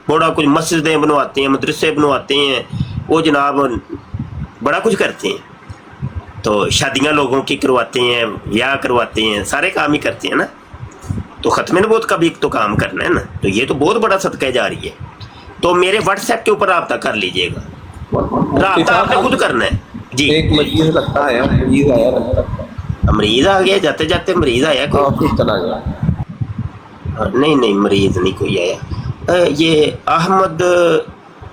بڑا کچھ مسجدیں بنواتے ہیں، مدرسے بنواتے ہیں، وہ جناب بڑا کچھ کرتے ہیں. تو شادیاں لوگوں کی کرواتے ہیں، بیاہ کرواتے ہیں، سارے کام ہی کرتے ہیں نا. تو ختم نبوت کا بھی تو کام کرنا ہے نا. تو یہ تو بہت بڑا صدقہ جاری ہے. تو میرے واٹس ایپ کے اوپر رابطہ کر لیجئے گا. رابطہ آپ نے خود کرنا ہے. جی ایک مریض لگتا ہے، مریض آیا لگتا ہے. مریض آ گیا، جاتے جاتے مریض آیا کوئی؟ پھر چلا گیا. نہیں مریض نہیں کوئی آیا. یہ احمد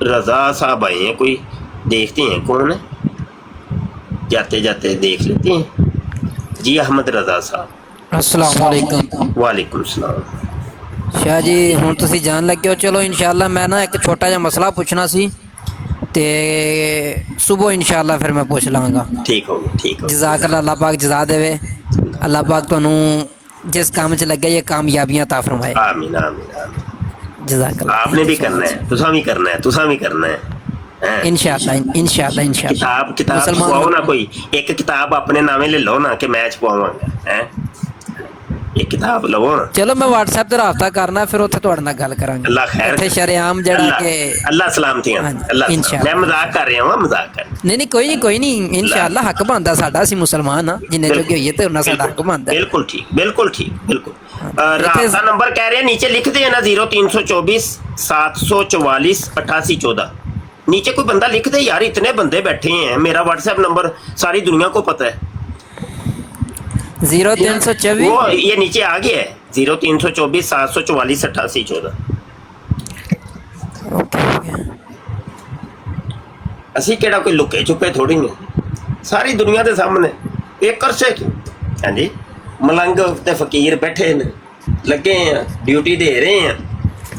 رضا صاحب آئے ہیں، کوئی دیکھتے ہیں کون ہے، جاتے جاتے دیکھ لیتے ہیں. جی احمد رضا صاحب. السلام علیکم. وعلیکم السلام. شاہ جی ہوں تسی جان لگے ہو. چلو انشاءاللہ میں نا ایک چھوٹا جہا مسئلہ پوچھنا سی تے صبح انشاءاللہ پھر میں پوچھ لوں گا. ٹھیک ہو گیا. ٹھیک ہو. جزاک اللہ. اللہ پاک جزا دے. اللہ پاک تانوں جس کام چ لگے یہ کامیابیاں عطا فرمائے. آمین آمین آمین. جزاک اللہ. آپ نے بھی کرنا ہے، تساں بھی کرنا ہے، تساں بھی کرنا ہے. انشاءاللہ انشاءاللہ انشاءاللہ. کتاب چھپواؤ نا. کوئی ایک کتاب اپنے نامے لے لو نا کہ میں چھپواواں گا. ایک کتاب لو نا. چلو میں واٹس ایپ تے رابطہ کرنا، پھر اتنے تہاڈے نال گل کراں گا. اللہ خیر. اتنے شریعام جڑا کہ اللہ سلامتی. اللہ میں مذاق کر رہا ہوں، مذاق کر. نہیں کوئی نہیں. انشاءاللہ حق بندا ساڈا، اسی مسلمان ہاں، جننے جو کہ ہوئیے تے انہاں ساڈا حق بندا. بالکل ٹھیک بالکل ٹھیک بالکل. رابطہ نمبر کہہ رہے ہیں نیچے لکھ دیں نا، 0324 744 8814. نیچے کوئی بندہ لکھ دے یار. اتنے بندے بیٹھے ہیں، میرا واٹس ایپ نمبر ساری دنیا کو پتہ ہے. 0324 وہ یہ نیچے آ گیا ہے، 0324 744 8814. اسی کہڑا کوئی لکے چھپے تھوڑی نے، ساری دنیا کے سامنے ایک عرصے کی. ہاں جی. ملنگ تے فقیر بیٹھے نے، لگے ہیں، ڈیوٹی دے رہے ہیں.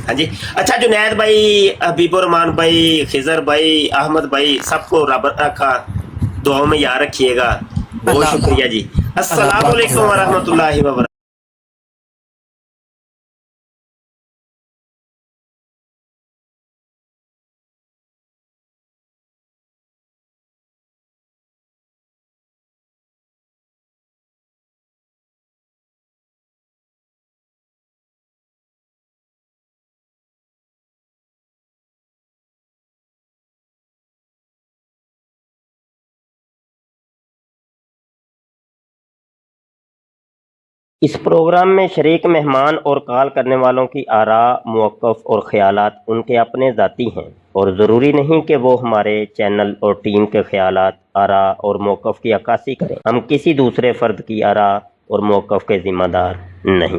ہاں جی. اچھا جنید بھائی، حبیب الرحمان بھائی، خضر بھائی، احمد بھائی، سب کو رب رکھا دعاؤں میں یاد رکھیے گا. بہت شکریہ جی. السلام علیکم ورحمۃ اللہ وبرکاتہ. اس پروگرام میں شریک مہمان اور کال کرنے والوں کی آراء، موقف اور خیالات ان کے اپنے ذاتی ہیں اور ضروری نہیں کہ وہ ہمارے چینل اور ٹیم کے خیالات، آراء اور موقف کی عکاسی کریں۔ ہم کسی دوسرے فرد کی آراء اور موقف کے ذمہ دار نہیں۔